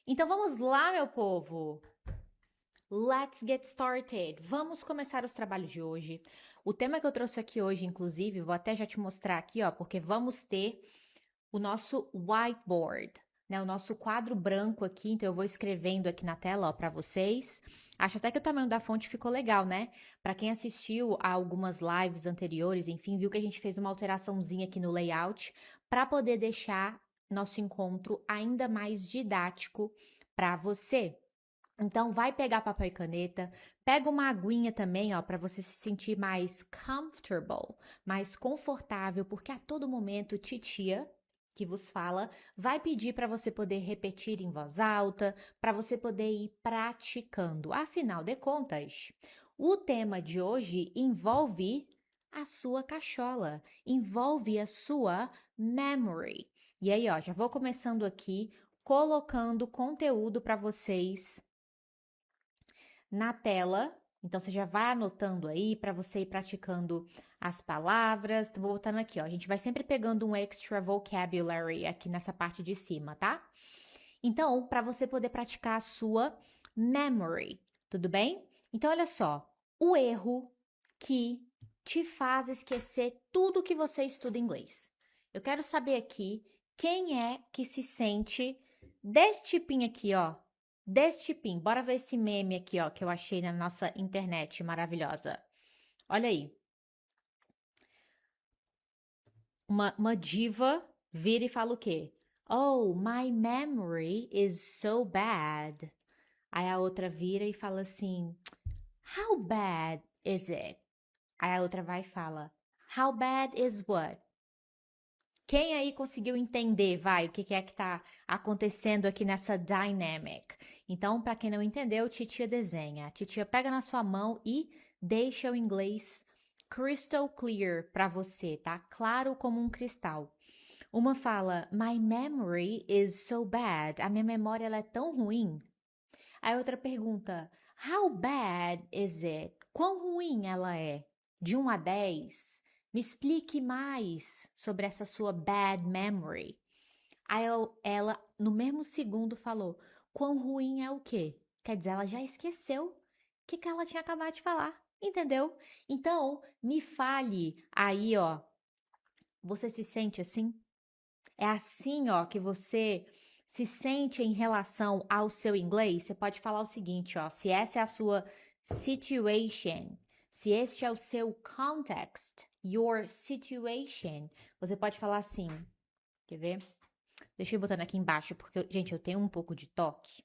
Então vamos lá, meu povo. Let's get started. Vamos começar os trabalhos de hoje. O tema que eu trouxe aqui hoje, inclusive, vou até já te mostrar aqui, ó, porque vamos ter o nosso whiteboard, né? O nosso quadro branco aqui. Então eu vou escrevendo aqui na tela, ó, para vocês. Acho até que o tamanho da fonte ficou legal, né? Para quem assistiu a algumas lives anteriores, enfim, viu que a gente fez uma alteraçãozinha aqui no layout para poder deixar nosso encontro ainda mais didático para você. Então, vai pegar papel e caneta, pega uma aguinha também, ó, para você se sentir mais comfortable, mais confortável, porque a todo momento titia que vos fala vai pedir para você poder repetir em voz alta, para você poder ir praticando. Afinal de contas, o tema de hoje envolve a sua cachola, envolve a sua memory. E aí, ó, já vou começando aqui colocando conteúdo para vocês na tela. Então, você já vai anotando aí para você ir praticando as palavras. Tô botando aqui, ó. A gente vai sempre pegando um extra vocabulary aqui nessa parte de cima, tá? Então, para você poder praticar a sua memory, tudo bem? Então, olha só. O erro que te faz esquecer tudo que você estuda em inglês. Eu quero saber aqui quem é que se sente desse tipinho aqui, ó. Desse tipinho. Bora ver esse meme aqui, ó, que eu achei na nossa internet maravilhosa. Olha aí. Uma diva vira e fala o quê? Oh, my memory is so bad. Aí a outra vira e fala assim: How bad is it? Aí a outra vai e fala: How bad is what? Quem aí conseguiu entender, vai, o que é que tá acontecendo aqui nessa dynamic? Então, para quem não entendeu, titia desenha. A titia pega na sua mão e deixa o inglês crystal clear para você, tá? Claro como um cristal. Uma fala, My memory is so bad. A minha memória ela é tão ruim. Aí outra pergunta, How bad is it? Quão ruim ela é? De 1 a 10? Me explique mais sobre essa sua bad memory. Aí ela, no mesmo segundo, falou: Quão ruim é o quê? Quer dizer, ela já esqueceu o que ela tinha acabado de falar, entendeu? Então, me fale aí, ó. Você se sente assim? É assim, ó, que você se sente em relação ao seu inglês? Você pode falar o seguinte, ó, se essa é a sua situation, se este é o seu context, your situation, você pode falar assim, quer ver? Deixa eu ir botando aqui embaixo, porque, gente, eu tenho um pouco de toque,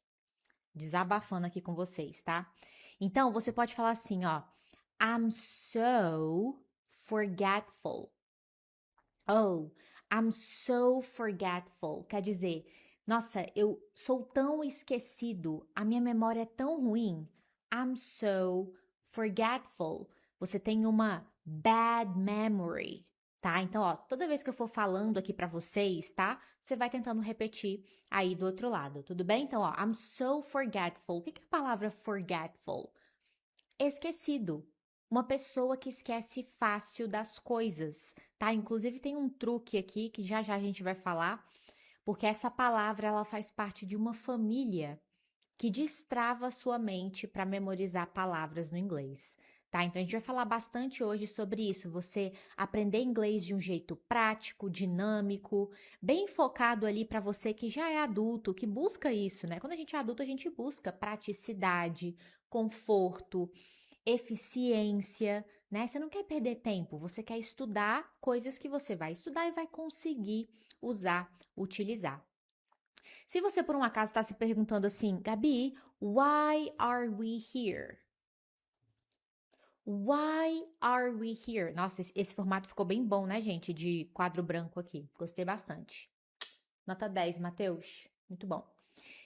desabafando aqui com vocês, tá? Então, você pode falar assim, ó, I'm so forgetful. Oh, I'm so forgetful. Quer dizer, nossa, eu sou tão esquecido, a minha memória é tão ruim. I'm so forgetful. Você tem uma bad memory, tá? Então, ó, toda vez que eu for falando aqui pra vocês, tá? Você vai tentando repetir aí do outro lado, tudo bem? Então, ó, I'm so forgetful. O que é a palavra forgetful? Esquecido. Uma pessoa que esquece fácil das coisas, tá? Inclusive tem um truque aqui que já já a gente vai falar, porque essa palavra ela faz parte de uma família que destrava a sua mente para memorizar palavras no inglês. Tá? Então a gente vai falar bastante hoje sobre isso, você aprender inglês de um jeito prático, dinâmico, bem focado ali para você que já é adulto, que busca isso, né? Quando a gente é adulto, a gente busca praticidade, conforto, eficiência, né? Você não quer perder tempo, você quer estudar coisas que você vai estudar e vai conseguir usar, utilizar. Se você por um acaso está se perguntando assim, Gabi, why are we here? Why are we here? Nossa, esse formato ficou bem bom, né, gente? De quadro branco aqui. Gostei bastante. Nota 10, Matheus. Muito bom.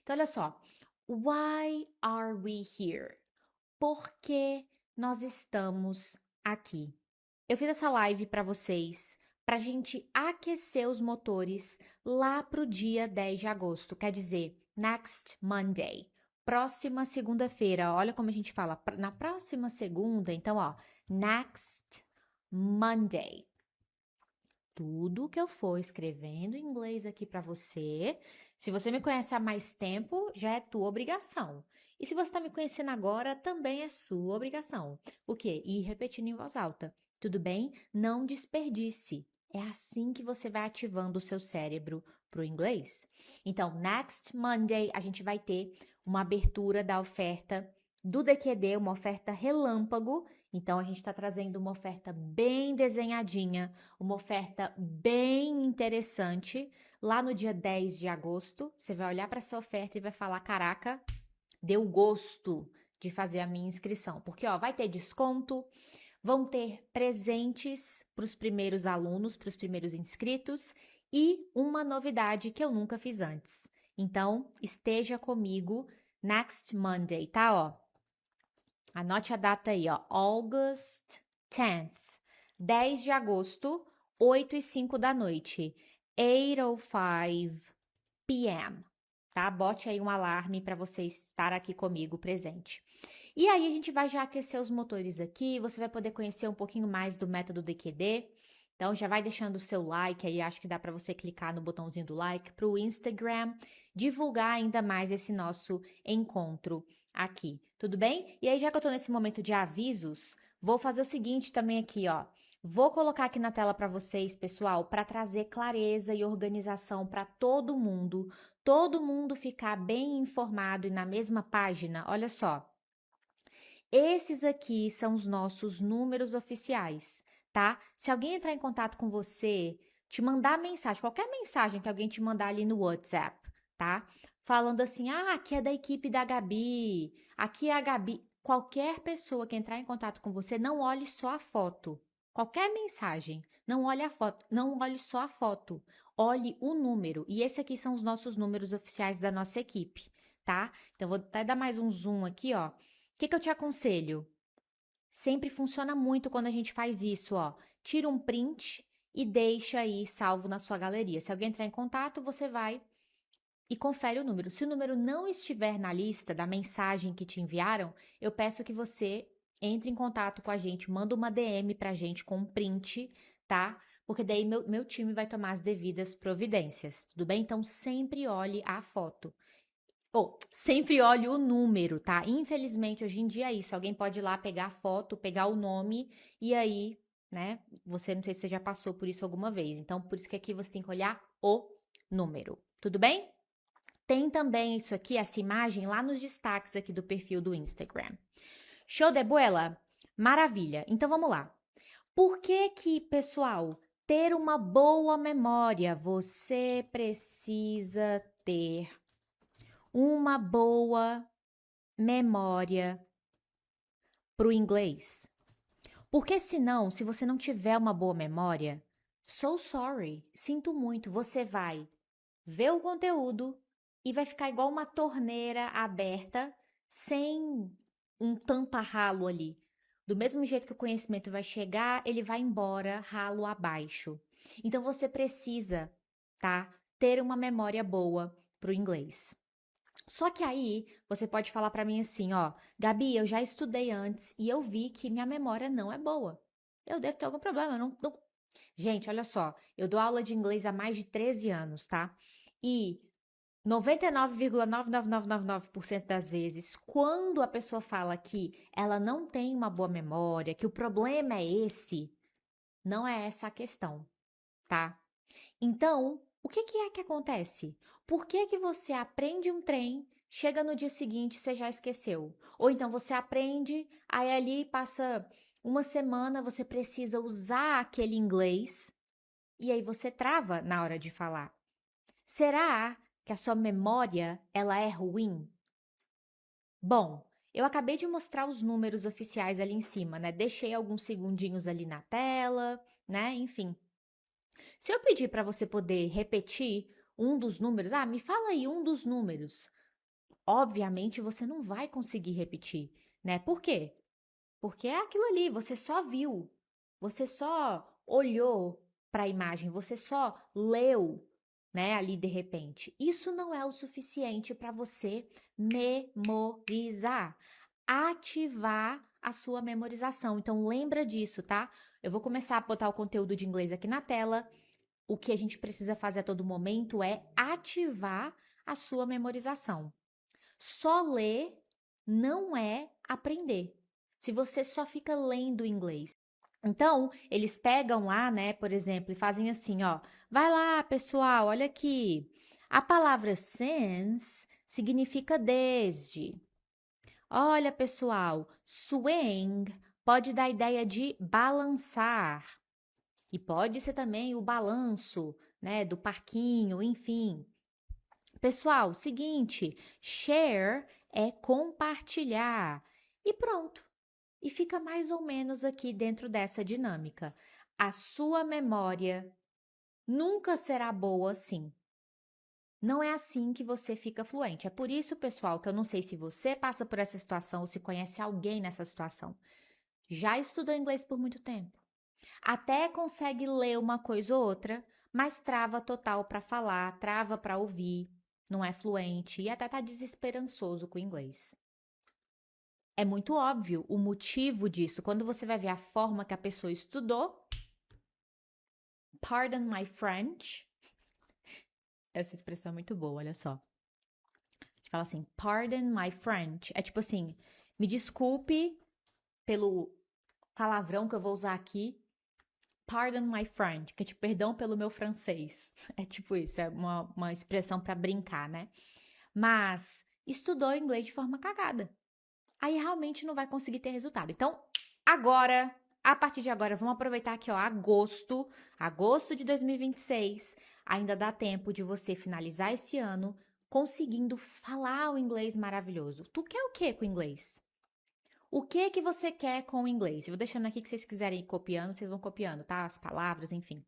Então, olha só. Why are we here? Por que nós estamos aqui? Eu fiz essa live para vocês, para a gente aquecer os motores lá pro dia 10 de agosto, quer dizer, next Monday, próxima segunda-feira. Olha como a gente fala, na próxima segunda, então, ó, next Monday. Tudo que eu for escrevendo em inglês aqui para você, Se você me conhece há mais tempo, já é tua obrigação. E se você está me conhecendo agora, também é sua obrigação. O quê? Ir repetindo em voz alta. Tudo bem? Não desperdice. É assim que você vai ativando o seu cérebro para o inglês. Então, next Monday, a gente vai ter uma abertura da oferta do DQD, uma oferta relâmpago. Então, a gente está trazendo uma oferta bem desenhadinha, uma oferta bem interessante. Lá no dia 10 de agosto, você vai olhar para essa oferta e vai falar: caraca, deu gosto de fazer a minha inscrição. Porque, ó, vai ter desconto, vão ter presentes para os primeiros alunos, para os primeiros inscritos e uma novidade que eu nunca fiz antes. Então, esteja comigo next Monday, tá? Ó, anote a data aí, ó, August 10th, 10 de agosto, 8h05 da noite, 8:05 p.m., tá? Bote aí um alarme para você estar aqui comigo presente. E aí a gente vai já aquecer os motores aqui, você vai poder conhecer um pouquinho mais do método DQD. Então já vai deixando o seu like aí, acho que dá para você clicar no botãozinho do like para o Instagram divulgar ainda mais esse nosso encontro aqui, tudo bem? E aí já que eu tô nesse momento de avisos, vou fazer o seguinte também aqui, ó. Vou colocar aqui na tela para vocês, pessoal, para trazer clareza e organização para todo mundo ficar bem informado e na mesma página. Olha só. Esses aqui são os nossos números oficiais, tá? Se alguém entrar em contato com você, te mandar mensagem, qualquer mensagem que alguém te mandar ali no WhatsApp, tá? Falando assim: ah, aqui é da equipe da Gabi, aqui é a Gabi. Qualquer pessoa que entrar em contato com você, não olhe só a foto. Qualquer mensagem, não olhe a foto, não olhe só a foto, olhe o número. E esse aqui são os nossos números oficiais da nossa equipe, tá? Então, vou até dar mais um zoom aqui, ó. O que eu te aconselho? Sempre funciona muito quando a gente faz isso, ó. Tira um print e deixa aí salvo na sua galeria. Se alguém entrar em contato, você vai e confere o número. Se o número não estiver na lista da mensagem que te enviaram, eu peço que você entre em contato com a gente, manda uma DM pra gente com um print, tá? Porque daí meu time vai tomar as devidas providências, tudo bem? Então sempre olhe a foto. Ou, sempre olhe o número, tá? Infelizmente, hoje em dia é isso. Alguém pode ir lá pegar a foto, pegar o nome e aí, né? Você não sei se você já passou por isso alguma vez. Então, por isso que aqui você tem que olhar o número. Tudo bem? Tem também isso aqui, essa imagem lá nos destaques aqui do perfil do Instagram. Show de bola? Maravilha. Então vamos lá. Por que, pessoal, ter uma boa memória, você precisa ter uma boa memória para o inglês? Porque senão, se você não tiver uma boa memória, so sorry, sinto muito, você vai ver o conteúdo e vai ficar igual uma torneira aberta sem um tampa-ralo ali. Do mesmo jeito que o conhecimento vai chegar, ele vai embora ralo abaixo. Então você precisa, tá, ter uma memória boa para o inglês. Só que aí você pode falar para mim assim, ó, Gabi, eu já estudei antes e eu vi que minha memória não é boa. Eu devo ter algum problema, não. Gente, olha só, eu dou aula de inglês há mais de 13 anos, tá? E 99,99999% das vezes, quando a pessoa fala que ela não tem uma boa memória, que o problema é esse, não é essa a questão, tá? Então, o que é que acontece? Por que você aprende um trem, chega no dia seguinte você já esqueceu? Ou então você aprende, aí ali passa uma semana, você precisa usar aquele inglês e aí você trava na hora de falar. Será que a sua memória ela é ruim? Bom, eu acabei de mostrar os números oficiais ali em cima, né? Deixei alguns segundinhos ali na tela, né? Enfim. Se eu pedir para você poder repetir um dos números, me fala aí um dos números. Obviamente você não vai conseguir repetir, né? Por quê? Porque é aquilo ali, você só viu, você só olhou para a imagem, você só leu, né, ali de repente. Isso não é o suficiente para você memorizar, ativar a sua memorização. Então lembra disso, tá? Eu vou começar a botar o conteúdo de inglês aqui na tela. O que a gente precisa fazer a todo momento é ativar a sua memorização. Só ler não é aprender. Se você só fica lendo inglês. Então, eles pegam lá, né, por exemplo, e fazem assim, ó. Vai lá, pessoal, olha aqui. A palavra since significa desde. Olha, pessoal, swing pode dar a ideia de balançar. E pode ser também o balanço, né, do parquinho, enfim. Pessoal, seguinte, share é compartilhar. E pronto. E fica mais ou menos aqui dentro dessa dinâmica. A sua memória nunca será boa assim. Não é assim que você fica fluente. É por isso, pessoal, que eu não sei se você passa por essa situação ou se conhece alguém nessa situação. Já estudou inglês por muito tempo. Até consegue ler uma coisa ou outra, mas trava total para falar, trava para ouvir, não é fluente e até tá desesperançoso com o inglês. É muito óbvio o motivo disso. Quando você vai ver a forma que a pessoa estudou, pardon my French. Essa expressão é muito boa, olha só. A gente fala assim, pardon my French. É tipo assim, me desculpe pelo palavrão que eu vou usar aqui. Pardon my French, que é tipo, perdão pelo meu francês. É tipo isso, é uma expressão para brincar, né? Mas estudou inglês de forma cagada. Aí realmente não vai conseguir ter resultado. Então, agora, a partir de agora, vamos aproveitar que, ó, agosto de 2026, ainda dá tempo de você finalizar esse ano conseguindo falar o inglês maravilhoso. Tu quer o que com o inglês? O que você quer com o inglês? Eu vou deixando aqui que vocês quiserem ir copiando, vocês vão copiando, tá? As palavras, enfim.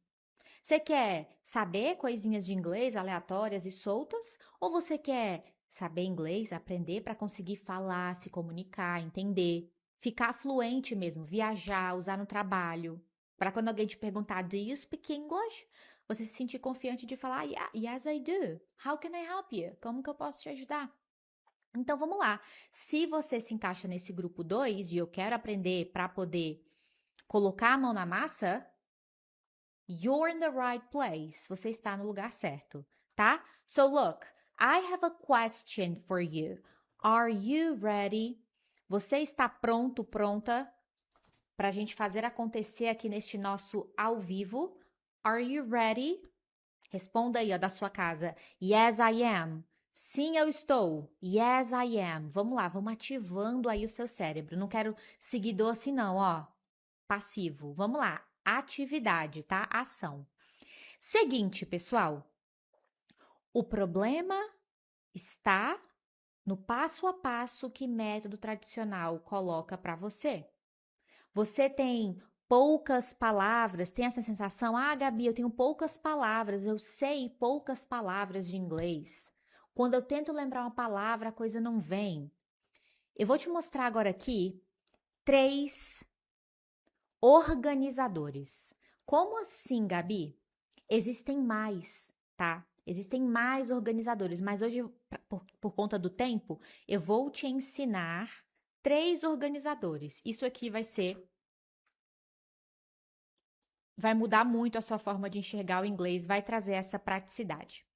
Você quer saber coisinhas de inglês aleatórias e soltas? Ou você quer saber inglês, aprender para conseguir falar, se comunicar, entender, ficar fluente mesmo, viajar, usar no trabalho? Para quando alguém te perguntar, do you speak English? Você se sentir confiante de falar, yeah, yes, I do. How can I help you? Como que eu posso te ajudar? Então vamos lá. Se você se encaixa nesse grupo 2 e eu quero aprender para poder colocar a mão na massa, you're in the right place. Você está no lugar certo, tá? So look, I have a question for you. Are you ready? Você está pronto, pronta para a gente fazer acontecer aqui neste nosso ao vivo? Are you ready? Responda aí, ó, da sua casa. Yes, I am. Sim, eu estou. Yes, I am. Vamos lá, vamos ativando aí o seu cérebro. Não quero seguidor assim, não, ó. Passivo. Vamos lá. Atividade, tá? Ação. Seguinte, pessoal. O problema está no passo a passo que método tradicional coloca para você. Você tem poucas palavras, tem essa sensação, ah, Gabi, eu tenho poucas palavras, eu sei poucas palavras de inglês. Quando eu tento lembrar uma palavra, a coisa não vem. Eu vou te mostrar agora aqui 3 organizadores. Como assim, Gabi? Existem mais, tá? Existem mais organizadores, mas hoje, por conta do tempo, eu vou te ensinar 3 organizadores. Isso aqui vai mudar muito a sua forma de enxergar o inglês, vai trazer essa praticidade.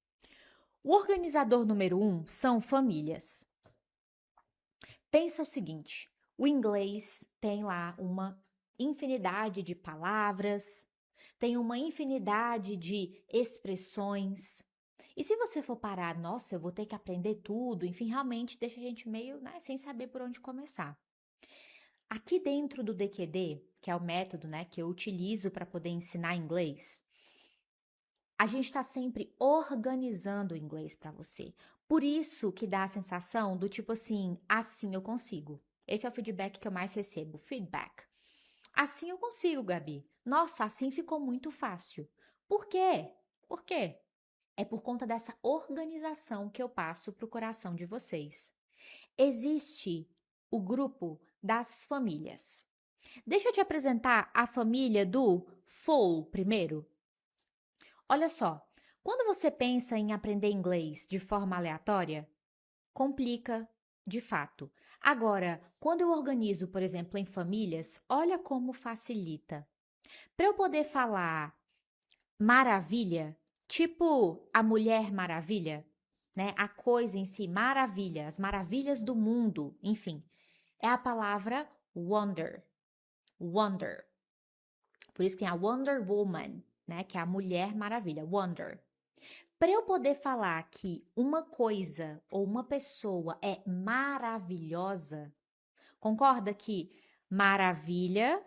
O organizador número 1 são famílias. Pensa o seguinte: o inglês tem lá uma infinidade de palavras, tem uma infinidade de expressões. E se você for parar, nossa, eu vou ter que aprender tudo, enfim, realmente deixa a gente meio, né, sem saber por onde começar. Aqui dentro do DQD, que é o método, né, que eu utilizo para poder ensinar inglês, a gente está sempre organizando o inglês para você. Por isso que dá a sensação do tipo assim eu consigo. Esse é o feedback que eu mais recebo, feedback. Assim eu consigo, Gabi. Nossa, assim ficou muito fácil. Por quê? Por quê? É por conta dessa organização que eu passo para o coração de vocês. Existe o grupo das famílias. Deixa eu te apresentar a família do full primeiro. Olha só, quando você pensa em aprender inglês de forma aleatória, complica de fato. Agora, quando eu organizo, por exemplo, em famílias, olha como facilita. Para eu poder falar maravilha, tipo a Mulher Maravilha, né? A coisa em si, maravilha, as maravilhas do mundo, enfim, é a palavra wonder. Wonder. Por isso que tem a Wonder Woman, né? Que é a Mulher Maravilha, wonder. Para eu poder falar que uma coisa ou uma pessoa é maravilhosa, concorda que maravilha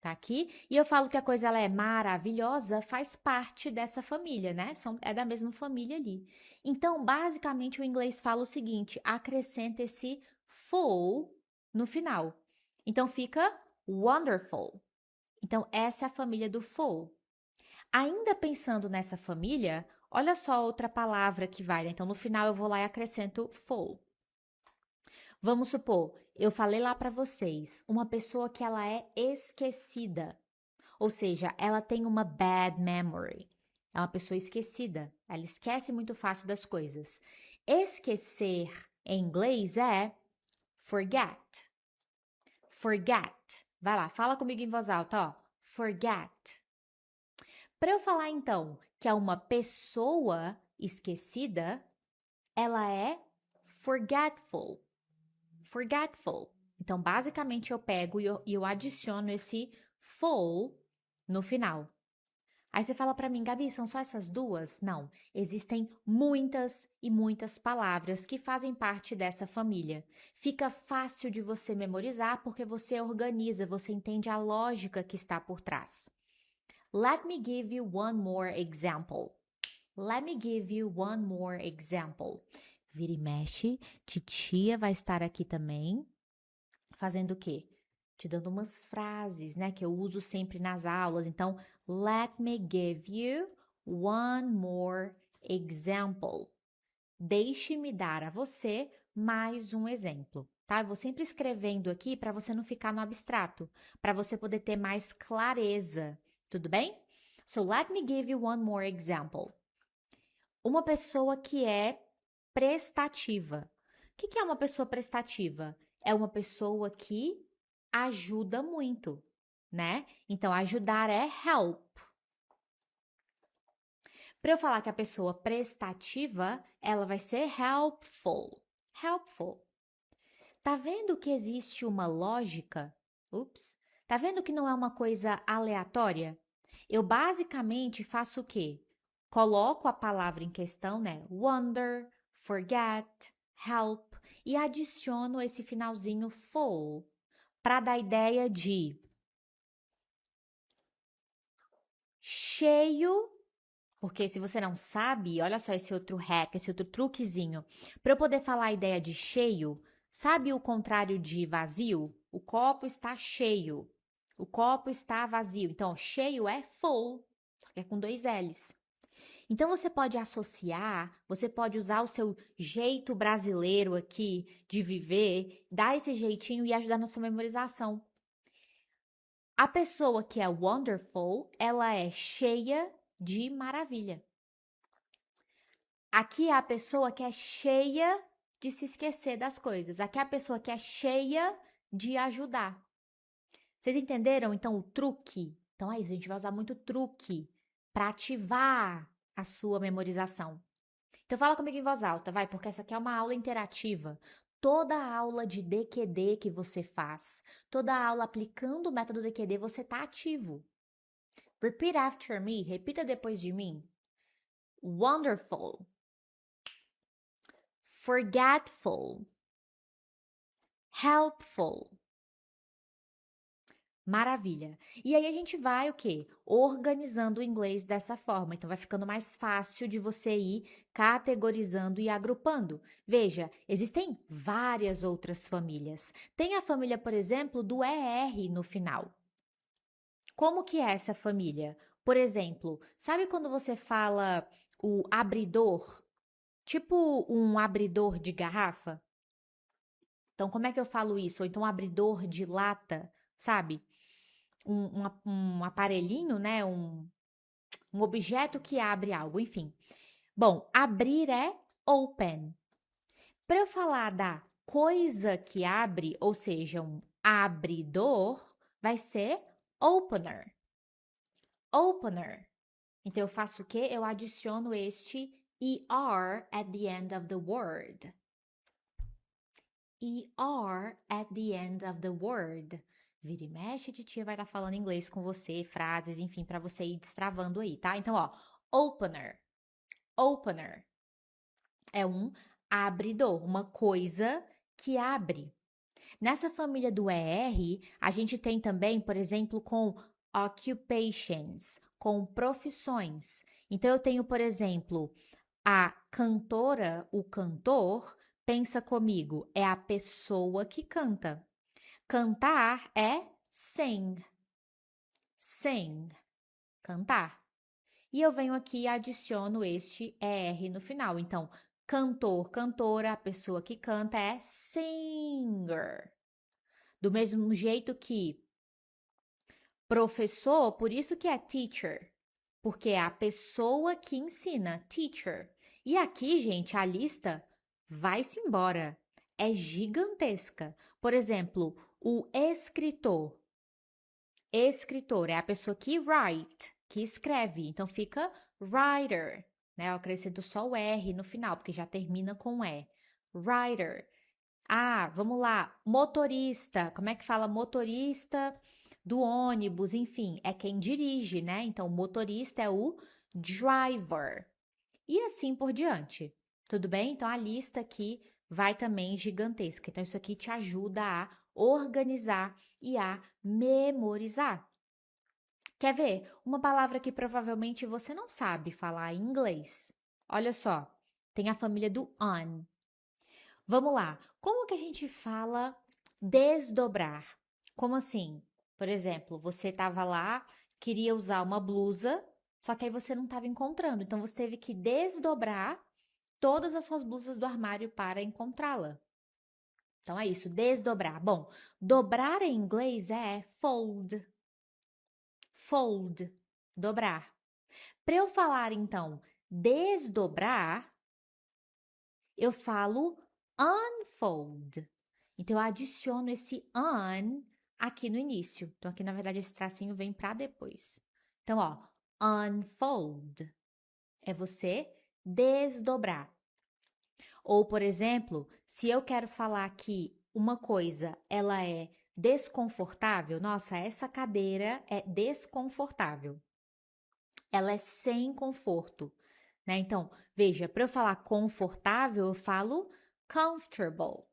tá aqui? E eu falo que a coisa ela é maravilhosa, faz parte dessa família, né? É da mesma família ali. Então, basicamente, o inglês fala o seguinte: acrescenta esse full no final. Então, fica wonderful. Então, essa é a família do full. Ainda pensando nessa família, olha só outra palavra que vai, né? Então, no final, eu vou lá e acrescento full. Vamos supor, eu falei lá para vocês, uma pessoa que ela é esquecida. Ou seja, ela tem uma bad memory. É uma pessoa esquecida. Ela esquece muito fácil das coisas. Esquecer em inglês é forget. Forget. Vai lá, fala comigo em voz alta, ó. Forget. Para eu falar então que é uma pessoa esquecida, ela é forgetful. Forgetful. Então, basicamente, eu pego e eu adiciono esse full no final. Aí você fala para mim, Gabi, são só essas duas? Não, existem muitas e muitas palavras que fazem parte dessa família. Fica fácil de você memorizar porque você organiza, você entende a lógica que está por trás. Let me give you one more example. Let me give you one more example. Vira e mexe, titia vai estar aqui também, fazendo o quê? Te dando umas frases, né, que eu uso sempre nas aulas. Então, let me give you one more example. Deixe-me dar a você mais um exemplo, tá? Eu vou sempre escrevendo aqui para você não ficar no abstrato, para você poder ter mais clareza, tudo bem? So, let me give you one more example. Uma pessoa que é prestativa. O que é uma pessoa prestativa? É uma pessoa que ajuda muito, né? Então, ajudar é help. Para eu falar que a pessoa prestativa, ela vai ser helpful. Helpful. Tá vendo que existe uma lógica? Ups. Tá vendo que não é uma coisa aleatória? Eu basicamente faço o quê? Coloco a palavra em questão, né? Wonder, forget, help e adiciono esse finalzinho full para dar a ideia de cheio, porque se você não sabe, olha só esse outro hack, esse outro truquezinho. Para eu poder falar a ideia de cheio, sabe o contrário de vazio? O copo está cheio. O copo está vazio. Então, cheio é full, é com dois L's. Então, você pode associar, você pode usar o seu jeito brasileiro aqui de viver, dar esse jeitinho e ajudar na sua memorização. A pessoa que é wonderful, ela é cheia de maravilha. Aqui é a pessoa que é cheia de se esquecer das coisas. Aqui é a pessoa que é cheia de ajudar. Vocês entenderam então o truque? Então é isso, a gente vai usar muito truque para ativar a sua memorização. Então fala comigo em voz alta, vai, porque essa aqui é uma aula interativa. Toda aula de DQD que você faz, toda aula aplicando o método DQD, você está ativo. Repeat after me, repita depois de mim. Wonderful. Forgetful. Helpful. Maravilha. E aí a gente vai o quê? Organizando o inglês dessa forma. Então vai ficando mais fácil de você ir categorizando e agrupando. Veja, existem várias outras famílias. Tem a família, por exemplo, do ER no final. Como que é essa família? Por exemplo, sabe quando você fala o abridor? Tipo um abridor de garrafa? Então, como é que eu falo isso? Ou então um abridor de lata, sabe? Um aparelhinho, né? Um objeto que abre algo, enfim. Bom, abrir é open. Para eu falar da coisa que abre, ou seja, um abridor, vai ser opener. Opener. Então, eu faço o quê? Eu adiciono este ER at the end of the word. ER at the end of the word. Vira e mexe, titia vai estar falando inglês com você, frases, enfim, para você ir destravando aí, tá? Então, ó, opener. Opener é um abridor, uma coisa que abre. Nessa família do ER, a gente tem também, por exemplo, com occupations, com profissões. Então, eu tenho, por exemplo, a cantora, o cantor, pensa comigo, é a pessoa que canta. Cantar é sing. Sing. Cantar. E eu venho aqui e adiciono este ER no final. Então, cantor, cantora, a pessoa que canta é singer. Do mesmo jeito que professor, por isso que é teacher. Porque é a pessoa que ensina, teacher. E aqui, gente, a lista vai-se embora. É gigantesca. Por exemplo, o escritor. Escritor é a pessoa que write, que escreve. Então fica writer, né? Eu acrescento só o R no final, porque já termina com E. Writer. Ah, vamos lá. Motorista. Como é que fala motorista do ônibus? Enfim, é quem dirige, né? Então, motorista é o driver. E assim por diante. Tudo bem? Então, a lista aqui vai também gigantesca. Então, isso aqui te ajuda a organizar e a memorizar. Quer ver? Uma palavra que provavelmente você não sabe falar em inglês. Olha só, tem a família do on. Vamos lá. Como que a gente fala desdobrar? Como assim? Por exemplo, você estava lá, queria usar uma blusa, só que aí você não estava encontrando. Então, você teve que desdobrar todas as suas blusas do armário para encontrá-la. Então, é isso, desdobrar. Bom, dobrar em inglês é fold. Fold, dobrar. Para eu falar, então, desdobrar, eu falo unfold. Então, eu adiciono esse un aqui no início. Então, aqui, na verdade, esse tracinho vem para depois. Então, ó, unfold é você desdobrar. Ou, por exemplo, se eu quero falar que uma coisa, ela é desconfortável, nossa, essa cadeira é desconfortável. Ela é sem conforto, né? Então, veja, para eu falar confortável, eu falo comfortable.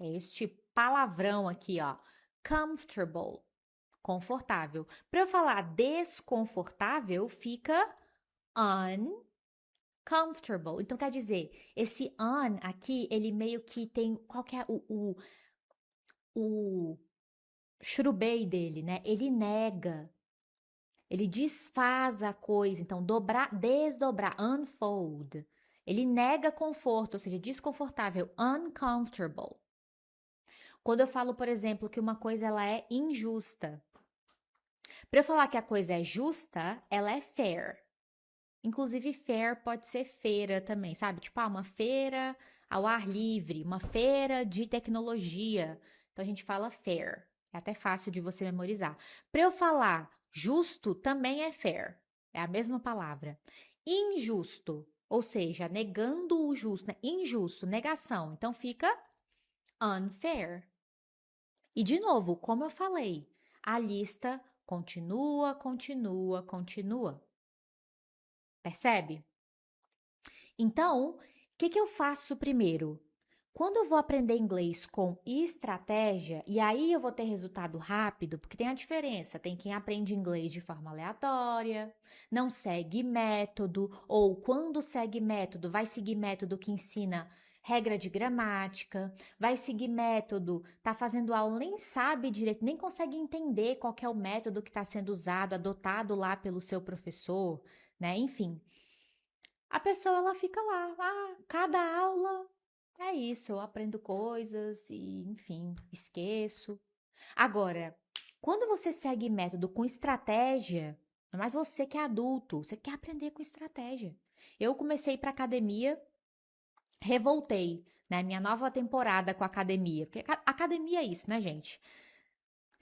É este palavrão aqui, ó. Comfortable, confortável. Para eu falar desconfortável, fica uncomfortable. Então, quer dizer, esse un aqui, ele meio que tem, qual que é o churubei dele, né? Ele nega, ele desfaz a coisa. Então, dobrar, desdobrar, unfold. Ele nega conforto, ou seja, desconfortável, uncomfortable. Quando eu falo, por exemplo, que uma coisa ela é injusta. Para eu falar que a coisa é justa, ela é fair. Inclusive, fair pode ser feira também, sabe? Tipo, uma feira ao ar livre, uma feira de tecnologia. Então, a gente fala fair. É até fácil de você memorizar. Para eu falar justo, também é fair. É a mesma palavra. Injusto, ou seja, negando o justo, né? Injusto, negação. Então, fica unfair. E, de novo, como eu falei, a lista continua, continua, continua. Percebe? Então, o que eu faço primeiro? Quando eu vou aprender inglês com estratégia, e aí eu vou ter resultado rápido, porque tem a diferença, tem quem aprende inglês de forma aleatória, não segue método, ou quando segue método, vai seguir método que ensina regra de gramática, vai seguir método, tá fazendo aula, nem sabe direito, nem consegue entender qual que é o método que está sendo usado, adotado lá pelo seu professor, né? Enfim, a pessoa ela fica lá, cada aula é isso, eu aprendo coisas e, enfim, esqueço. Agora, quando você segue método com estratégia, mas você que é adulto, você quer aprender com estratégia. Eu comecei para academia, revoltei, né? Minha nova temporada com a academia, porque academia é isso, né, gente?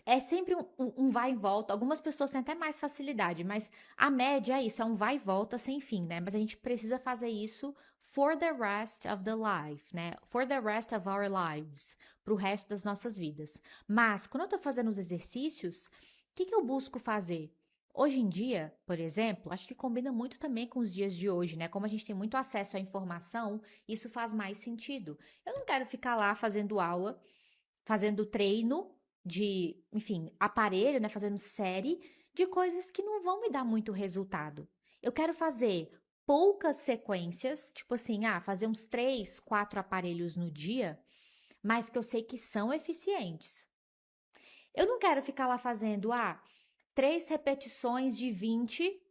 É sempre um vai e volta. Algumas pessoas têm até mais facilidade, mas a média é isso, é um vai e volta sem fim, né? Mas a gente precisa fazer isso for the rest of the life, né? For the rest of our lives, pro resto das nossas vidas. Mas quando eu tô fazendo os exercícios, o que que eu busco fazer? Hoje em dia, por exemplo, acho que combina muito também com os dias de hoje, né? Como a gente tem muito acesso à informação, isso faz mais sentido. Eu não quero ficar lá fazendo aula, fazendo treino de, enfim, aparelho, né, fazendo série de coisas que não vão me dar muito resultado. Eu quero fazer poucas sequências, tipo assim, fazer uns 3, 4 aparelhos no dia, mas que eu sei que são eficientes. Eu não quero ficar lá fazendo, 3 repetições de 20,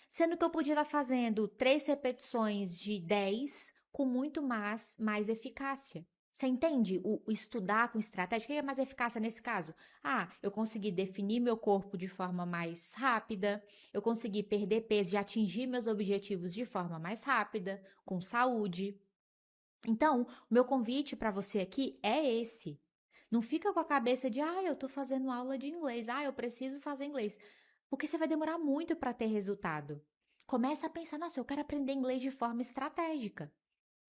sendo que eu podia estar fazendo 3 repetições de 10 com muito mais eficácia. Você entende o estudar com estratégia? O que é mais eficácia nesse caso? Eu consegui definir meu corpo de forma mais rápida, eu consegui perder peso e atingir meus objetivos de forma mais rápida, com saúde. Então, o meu convite para você aqui é esse. Não fica com a cabeça de, eu tô fazendo aula de inglês, eu preciso fazer inglês. Porque você vai demorar muito para ter resultado. Começa a pensar, nossa, eu quero aprender inglês de forma estratégica,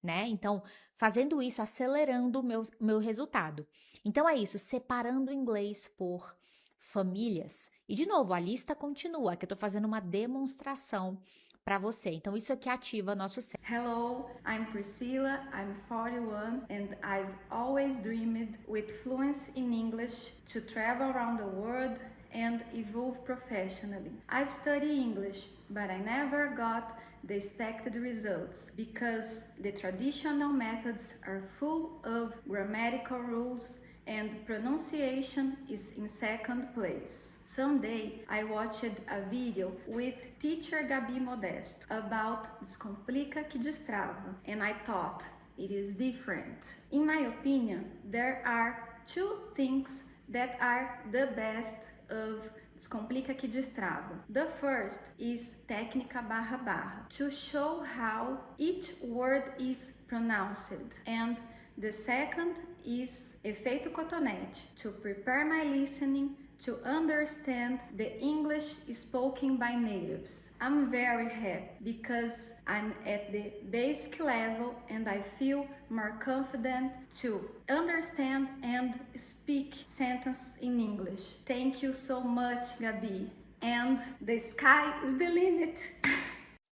né? Então, fazendo isso, acelerando o meu resultado. Então, é isso, separando o inglês por famílias. E, de novo, a lista continua, que eu tô fazendo uma demonstração para você. Então, isso aqui ativa nosso cérebro. Hello, I'm Priscilla, I'm 41, and I've always dreamed with fluency in English to travel around the world and evolve professionally. I've studied English, but I never got the expected results because the traditional methods are full of grammatical rules and pronunciation is in second place. Someday I watched a video with teacher Gabi Modesto about Descomplica que Destrava, and I thought it is different. In my opinion, there are two things that are the best of Descomplica que Destrava. The first is técnica barra barra, to show how each word is pronounced, and the second is efeito cotonete, to prepare my listening to understand the English spoken by natives. I'm very happy because I'm at the basic level and I feel more confident to understand and speak sentence in English. Thank you so much, Gabi. And the sky is the limit.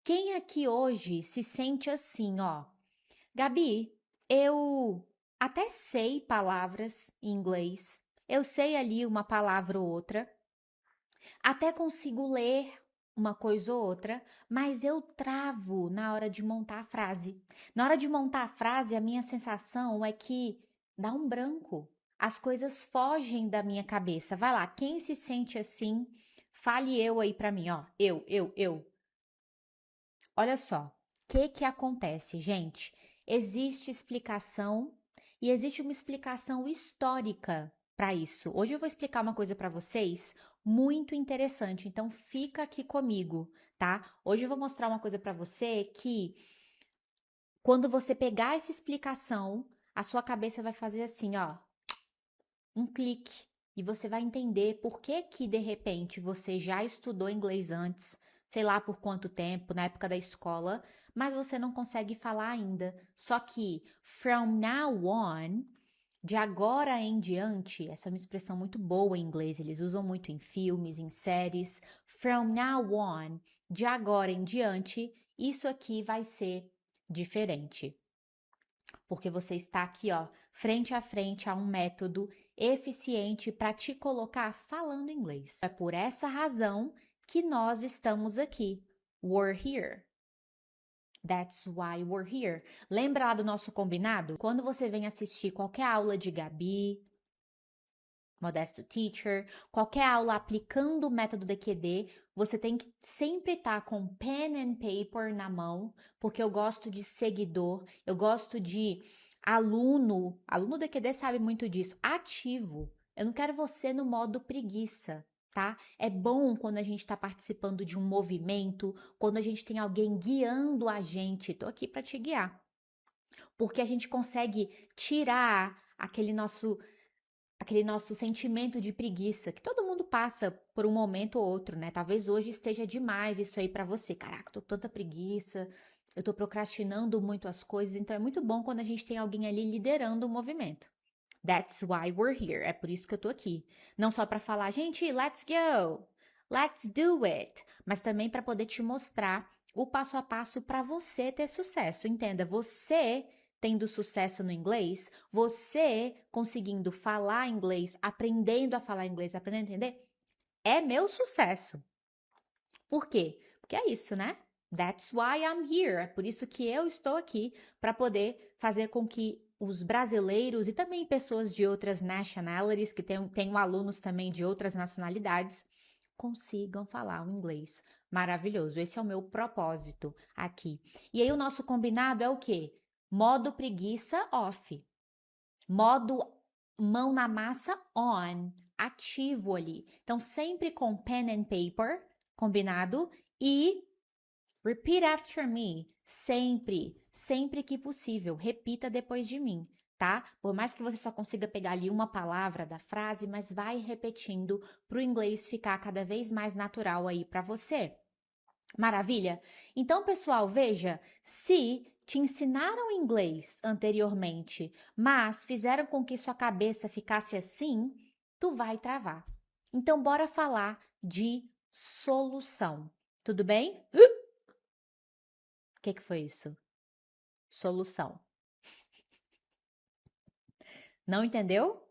Quem aqui hoje se sente assim, ó? Gabi, eu até sei palavras em inglês, eu sei ali uma palavra ou outra, até consigo ler uma coisa ou outra, mas eu travo na hora de montar a frase. Na hora de montar a frase, a minha sensação é que dá um branco. As coisas fogem da minha cabeça. Vai lá, quem se sente assim, fale eu aí pra mim, ó. Eu. Olha só, o que acontece, gente? Existe explicação e existe uma explicação histórica para isso. Hoje eu vou explicar uma coisa para vocês muito interessante, então fica aqui comigo, tá? Hoje eu vou mostrar uma coisa para você que quando você pegar essa explicação, a sua cabeça vai fazer assim, ó, um clique e você vai entender por que que de repente você já estudou inglês antes, sei lá por quanto tempo, na época da escola, mas você não consegue falar ainda. Só que from now on, de agora em diante, essa é uma expressão muito boa em inglês, eles usam muito em filmes, em séries. From now on, de agora em diante, isso aqui vai ser diferente porque você está aqui, ó, frente a frente a um método eficiente para te colocar falando inglês. É por essa razão que nós estamos aqui. We're here. That's why we're here. Lembra lá do nosso combinado? Quando você vem assistir qualquer aula de Gabi, Modesto Teacher, qualquer aula aplicando o método DQD, você tem que sempre estar com pen and paper na mão, porque eu gosto de seguidor, eu gosto de aluno DQD sabe muito disso, ativo. Eu não quero você no modo preguiça, tá? É bom quando a gente está participando de um movimento, quando a gente tem alguém guiando a gente. Tô aqui para te guiar. Porque a gente consegue tirar aquele nosso sentimento de preguiça, que todo mundo passa por um momento ou outro, né? Talvez hoje esteja demais isso aí pra você. Caraca, tô com tanta preguiça, eu tô procrastinando muito as coisas, então é muito bom quando a gente tem alguém ali liderando o movimento. That's why we're here. É por isso que eu tô aqui. Não só pra falar, gente, let's go. Let's do it, mas também para poder te mostrar o passo a passo para você ter sucesso. Entenda, você tendo sucesso no inglês, você conseguindo falar inglês, aprendendo a falar inglês, aprendendo a entender, é meu sucesso. Por quê? Porque é isso, né? That's why I'm here. É por isso que eu estou aqui para poder fazer com que os brasileiros e também pessoas de outras nationalities, que tenho alunos também de outras nacionalidades, consigam falar o inglês maravilhoso. Esse é o meu propósito aqui. E aí o nosso combinado é o quê? Modo preguiça off. Modo mão na massa on, ativo ali. Então sempre com pen and paper, combinado? E repeat after me, sempre que possível, repita depois de mim, tá? Por mais que você só consiga pegar ali uma palavra da frase, mas vai repetindo para o inglês ficar cada vez mais natural aí para você. Maravilha? Então, pessoal, veja, se te ensinaram inglês anteriormente, mas fizeram com que sua cabeça ficasse assim, tu vai travar. Então, bora falar de solução. Tudo bem? O que foi isso? Solução. Não entendeu?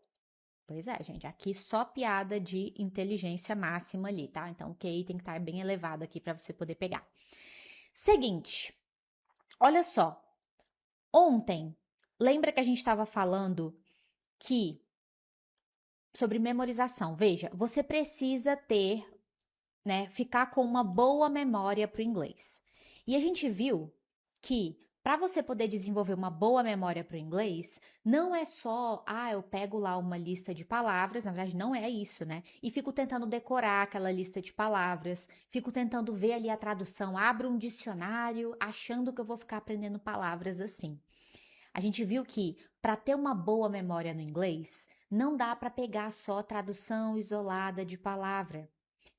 Pois é, gente, aqui só piada de inteligência máxima ali, tá? Então o QI tem que estar bem elevado aqui para você poder pegar. Seguinte, olha só. Ontem, lembra que a gente estava falando que sobre memorização? Veja, você precisa ter, né, ficar com uma boa memória para o inglês. E a gente viu que para você poder desenvolver uma boa memória para o inglês, não é só, eu pego lá uma lista de palavras, na verdade não é isso, né? E fico tentando decorar aquela lista de palavras, fico tentando ver ali a tradução, abro um dicionário, achando que eu vou ficar aprendendo palavras assim. A gente viu que para ter uma boa memória no inglês, não dá para pegar só tradução isolada de palavra.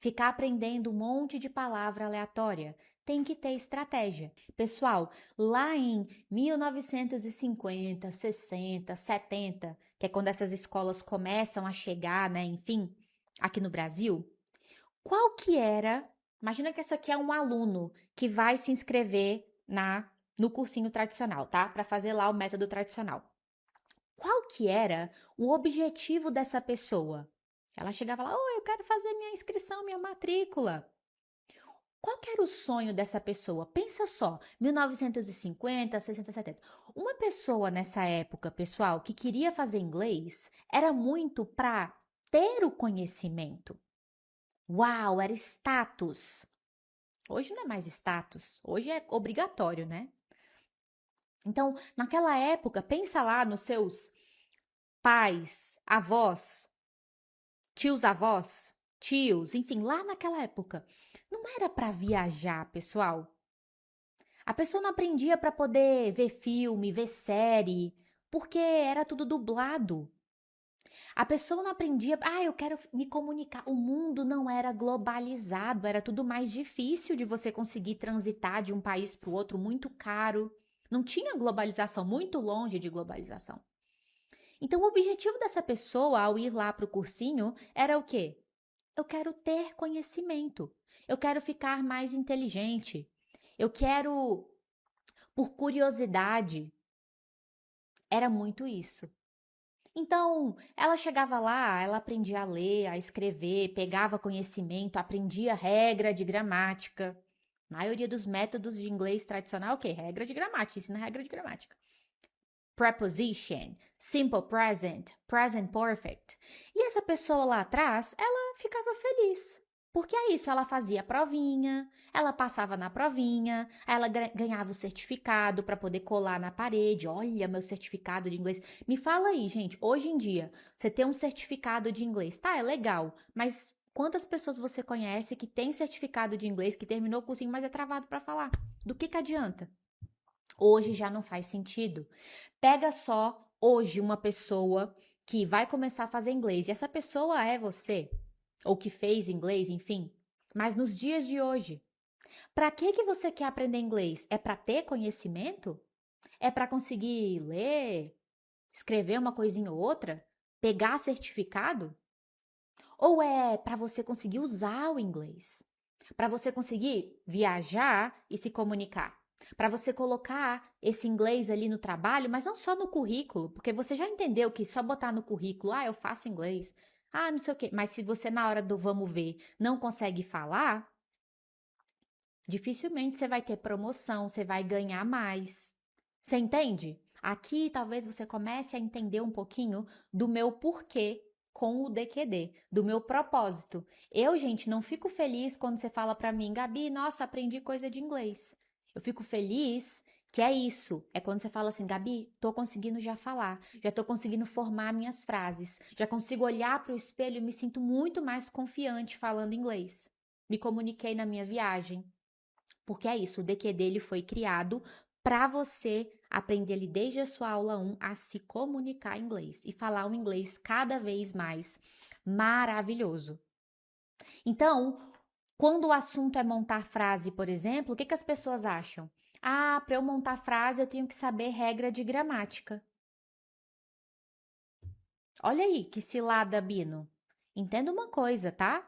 Ficar aprendendo um monte de palavra aleatória. Tem que ter estratégia. Pessoal, lá em 1950, 60, 70, que é quando essas escolas começam a chegar, né, enfim, aqui no Brasil, qual que era? Imagina que essa aqui é um aluno que vai se inscrever no cursinho tradicional, tá? Para fazer lá o método tradicional. Qual que era o objetivo dessa pessoa? Ela chegava lá, eu quero fazer minha inscrição, minha matrícula. Qual que era o sonho dessa pessoa? Pensa só, 1950, 60, 70. Uma pessoa nessa época, pessoal, que queria fazer inglês, era muito para ter o conhecimento. Uau, era status. Hoje não é mais status, hoje é obrigatório, né? Então, naquela época, pensa lá nos seus pais, avós, tios, enfim, lá naquela época. Não era para viajar, pessoal. A pessoa não aprendia para poder ver filme, ver série, porque era tudo dublado. A pessoa não aprendia, eu quero me comunicar. O mundo não era globalizado, era tudo mais difícil de você conseguir transitar de um país para o outro, muito caro. Não tinha globalização, muito longe de globalização. Então, o objetivo dessa pessoa ao ir lá para o cursinho era o quê? Eu quero ter conhecimento. Eu quero ficar mais inteligente. Eu quero, por curiosidade. Era muito isso. Então, ela chegava lá, ela aprendia a ler, a escrever, pegava conhecimento, aprendia regra de gramática. A maioria dos métodos de inglês tradicional é o quê? Regra de gramática, ensina regra de gramática. Preposition, simple present, present perfect. E essa pessoa lá atrás, ela ficava feliz. Porque é isso, ela fazia a provinha, ela passava na provinha, ela ganhava o certificado para poder colar na parede. Olha, meu certificado de inglês. Me fala aí, gente, hoje em dia, você tem um certificado de inglês, tá? É legal, mas quantas pessoas você conhece que tem certificado de inglês, que terminou o cursinho, mas é travado para falar? Do que adianta? Hoje já não faz sentido. Pega só hoje uma pessoa que vai começar a fazer inglês e essa pessoa é você, ou que fez inglês, enfim, mas nos dias de hoje, para que você quer aprender inglês? É para ter conhecimento? É para conseguir ler, escrever uma coisinha ou outra? Pegar certificado? Ou é para você conseguir usar o inglês? Para você conseguir viajar e se comunicar? Para você colocar esse inglês ali no trabalho, mas não só no currículo, porque você já entendeu que só botar no currículo, eu faço inglês, não sei o quê, mas se você na hora do vamos ver não consegue falar, dificilmente você vai ter promoção, você vai ganhar mais. Você entende? Aqui talvez você comece a entender um pouquinho do meu porquê com o DQD, do meu propósito. Eu, gente, não fico feliz quando você fala pra mim, Gabi, nossa, aprendi coisa de inglês. Eu fico feliz que é isso. É quando você fala assim, Gabi, tô conseguindo já falar, já tô conseguindo formar minhas frases, já consigo olhar pro espelho e me sinto muito mais confiante falando inglês. Me comuniquei na minha viagem, porque é isso, o DQD ele foi criado para você aprender ali desde a sua aula 1 a se comunicar em inglês e falar um inglês cada vez mais maravilhoso. Então, quando o assunto é montar frase, por exemplo, o que as pessoas acham? Para eu montar frase eu tenho que saber regra de gramática. Olha aí, que cilada, Bino. Entenda uma coisa, tá?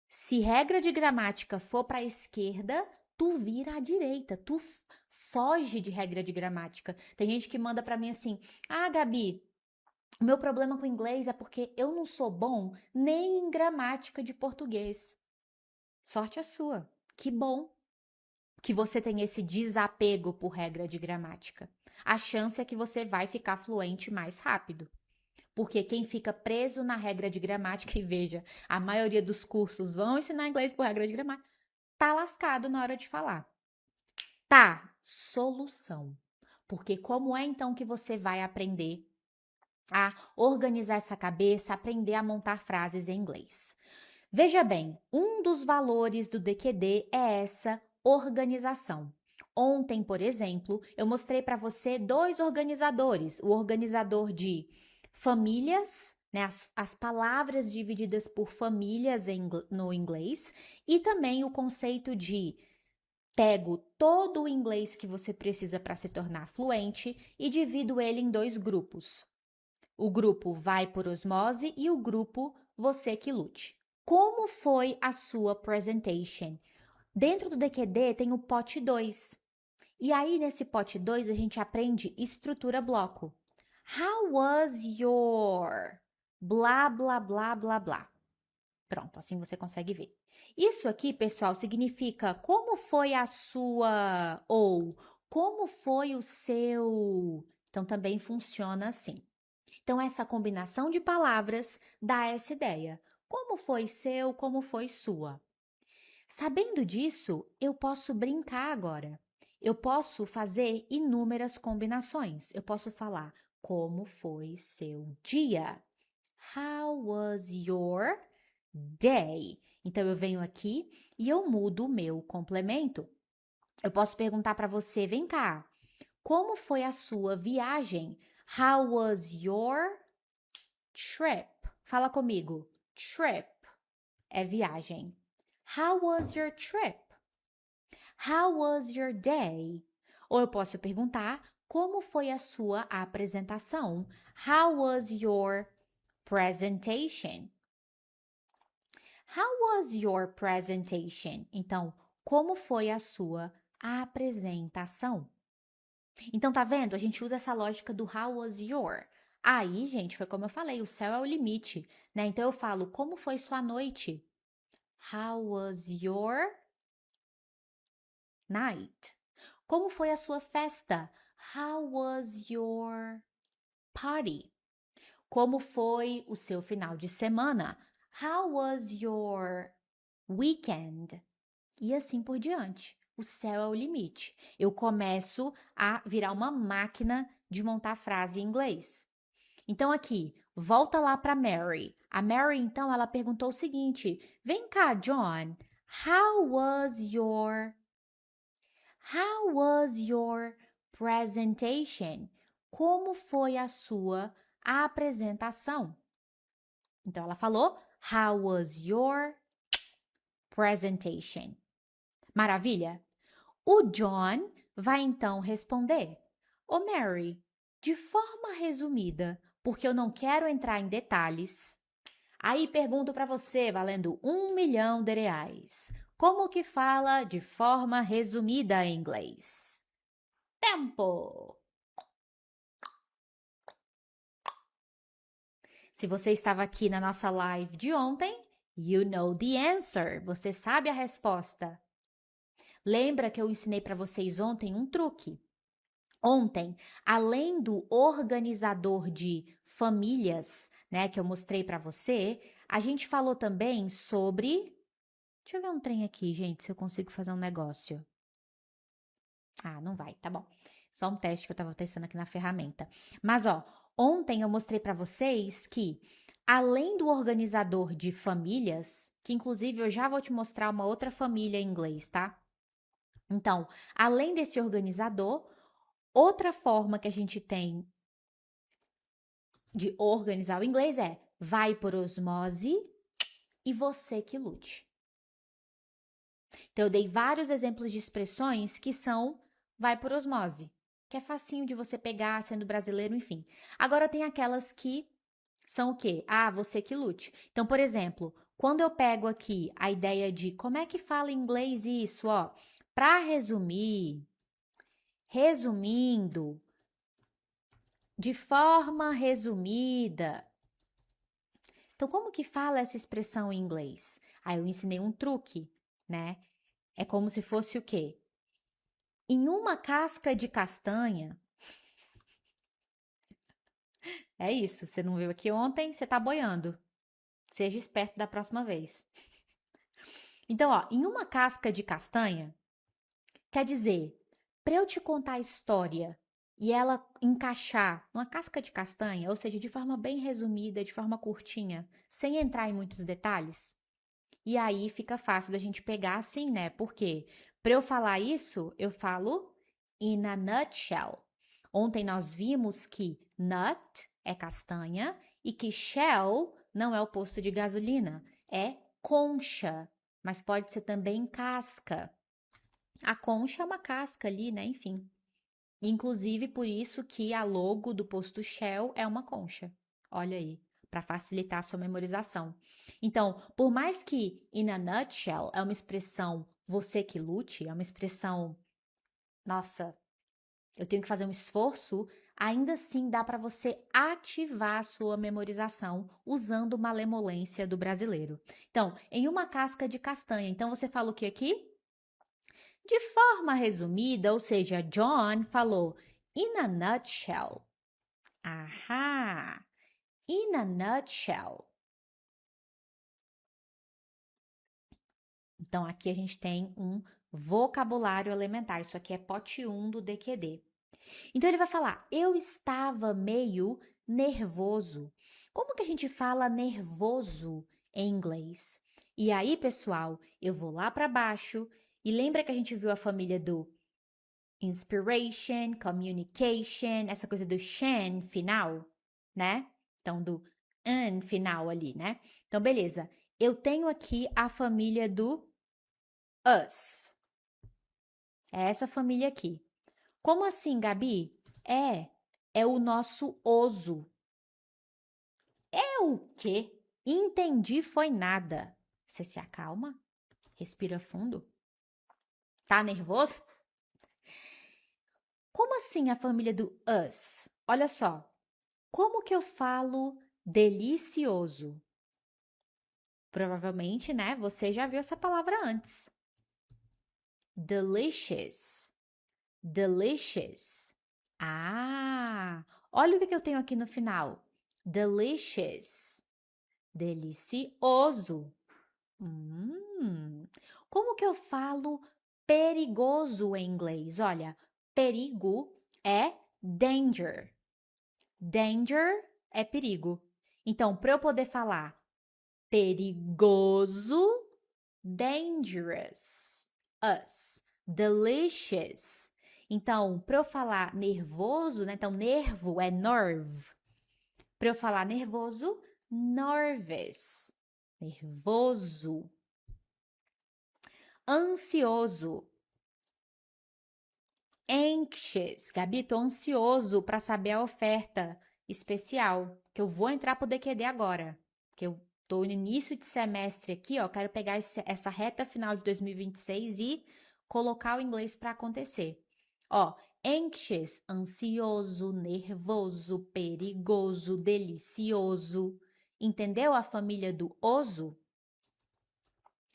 Se regra de gramática for para a esquerda, tu vira à direita, foge de regra de gramática. Tem gente que manda para mim assim: Gabi, o meu problema com o inglês é porque eu não sou bom nem em gramática de português. Sorte a sua. Que bom que você tem esse desapego por regra de gramática. A chance é que você vai ficar fluente mais rápido. Porque quem fica preso na regra de gramática, e veja, a maioria dos cursos vão ensinar inglês por regra de gramática, tá lascado na hora de falar. Tá, solução. Porque como é então que você vai aprender a organizar essa cabeça, aprender a montar frases em inglês? Veja bem, um dos valores do DQD é essa organização. Ontem, por exemplo, eu mostrei para você dois organizadores: o organizador de famílias, né, as palavras divididas por famílias no inglês, e também o conceito de pego todo o inglês que você precisa para se tornar fluente e divido ele em dois grupos. O grupo vai por osmose e o grupo você que lute. Como foi a sua presentation? Dentro do DQD tem o pote 2. E aí, nesse pote 2, a gente aprende estrutura bloco. How was your blá, blá, blá, blá, blá. Pronto, assim você consegue ver. Isso aqui, pessoal, significa como foi a sua ou como foi o seu. Então, também funciona assim. Então, essa combinação de palavras dá essa ideia. Como foi seu, como foi sua. Sabendo disso, eu posso brincar agora. Eu posso fazer inúmeras combinações. Eu posso falar como foi seu dia. How was your day? Então eu venho aqui e eu mudo o meu complemento. Eu posso perguntar para você, vem cá, como foi a sua viagem? How was your trip? Fala comigo. Trip é viagem. How was your trip? How was your day? Ou eu posso perguntar como foi a sua apresentação? How was your presentation? How was your presentation? Então, como foi a sua apresentação? Então, tá vendo? A gente usa essa lógica do how was your. Aí, gente, foi como eu falei, o céu é o limite, né? Então eu falo, como foi sua noite? How was your night? Como foi a sua festa? How was your party? Como foi o seu final de semana? How was your weekend? E assim por diante. O céu é o limite. Eu começo a virar uma máquina de montar frase em inglês. Então aqui, volta lá para Mary. A Mary então ela perguntou o seguinte: "Vem cá, John. How was your presentation? Como foi a sua a apresentação. Então, ela falou, how was your presentation? Maravilha? O John vai então responder, ô Mary, de forma resumida, porque eu não quero entrar em detalhes. Aí pergunto para você, valendo 1 milhão de reais. Como que fala de forma resumida em inglês? Tempo! Se você estava aqui na nossa live de ontem, you know the answer. Você sabe a resposta. Lembra que eu ensinei para vocês ontem um truque? Ontem, além do organizador de famílias, né, que eu mostrei para você, a gente falou também sobre... Deixa eu ver um trem aqui, gente, se eu consigo fazer um negócio. Ah, não vai, tá bom. Só um teste que eu tava testando aqui na ferramenta. Mas, ó, ontem eu mostrei para vocês que, além do organizador de famílias, que inclusive eu já vou te mostrar uma outra família em inglês, tá? Então, além desse organizador, outra forma que a gente tem de organizar o inglês é vai por osmose e você que lute. Então, eu dei vários exemplos de expressões que são vai por osmose, que é facinho de você pegar, sendo brasileiro, enfim. Agora, tem aquelas que são o quê? Ah, você que lute. Então, por exemplo, quando eu pego aqui a ideia de como é que fala em inglês isso, ó, para resumir, resumindo, de forma resumida. Então, como que fala essa expressão em inglês? Aí eu ensinei um truque, né? É como se fosse o quê? Em uma casca de castanha. É isso, você não viu aqui ontem, você tá boiando. Seja esperto da próxima vez. Então, ó, em uma casca de castanha, quer dizer, para eu te contar a história e ela encaixar numa casca de castanha, ou seja, de forma bem resumida, de forma curtinha, sem entrar em muitos detalhes, e aí fica fácil da gente pegar assim, né? Porque para eu falar isso, eu falo in a nutshell. Ontem nós vimos que nut é castanha e que shell não é o posto de gasolina, é concha, mas pode ser também casca. A concha é uma casca ali, né? Enfim. Inclusive por isso que a logo do posto Shell é uma concha. Olha aí, para facilitar a sua memorização. Então, por mais que in a nutshell é uma expressão você que lute, é uma expressão, nossa, eu tenho que fazer um esforço, ainda assim dá para você ativar a sua memorização usando uma malemolência do brasileiro. Então, em uma casca de castanha, então você fala o que aqui? De forma resumida, ou seja, John falou in a nutshell. Ahá! In a nutshell. Então, aqui a gente tem um vocabulário elementar. Isso aqui é pote 1 do DQD. Então, ele vai falar, eu estava meio nervoso. Como que a gente fala nervoso em inglês? E aí, pessoal, eu vou lá para baixo e lembra que a gente viu a família do inspiration, communication, essa coisa do shan final, né? Então, do an final ali, né? Então, beleza. Eu tenho aqui a família do us. É essa família aqui. Como assim, Gabi? É o nosso oso. É o quê? Entendi foi nada. Você se acalma? Respira fundo. Tá nervoso? Como assim a família do us? Olha só. Como que eu falo delicioso? Provavelmente, né? Você já viu essa palavra antes. Delicious. Delicious. Ah, olha o que eu tenho aqui no final. Delicious. Delicioso. Como que eu falo perigoso em inglês? Olha, perigo é danger. Danger é perigo. Então, para eu poder falar perigoso, dangerous, us, delicious. Então, para eu falar nervoso, né? Então, nervo é nerve. Para eu falar nervoso, nervous. Nervoso. Ansioso. Anxious. Gabi, tô ansioso para saber a oferta especial, que eu vou entrar pro DQD agora. Que eu tô no início de semestre aqui, ó, quero pegar essa reta final de 2026 e colocar o inglês para acontecer. Ó, anxious, ansioso, nervoso, perigoso, delicioso. Entendeu a família do oso?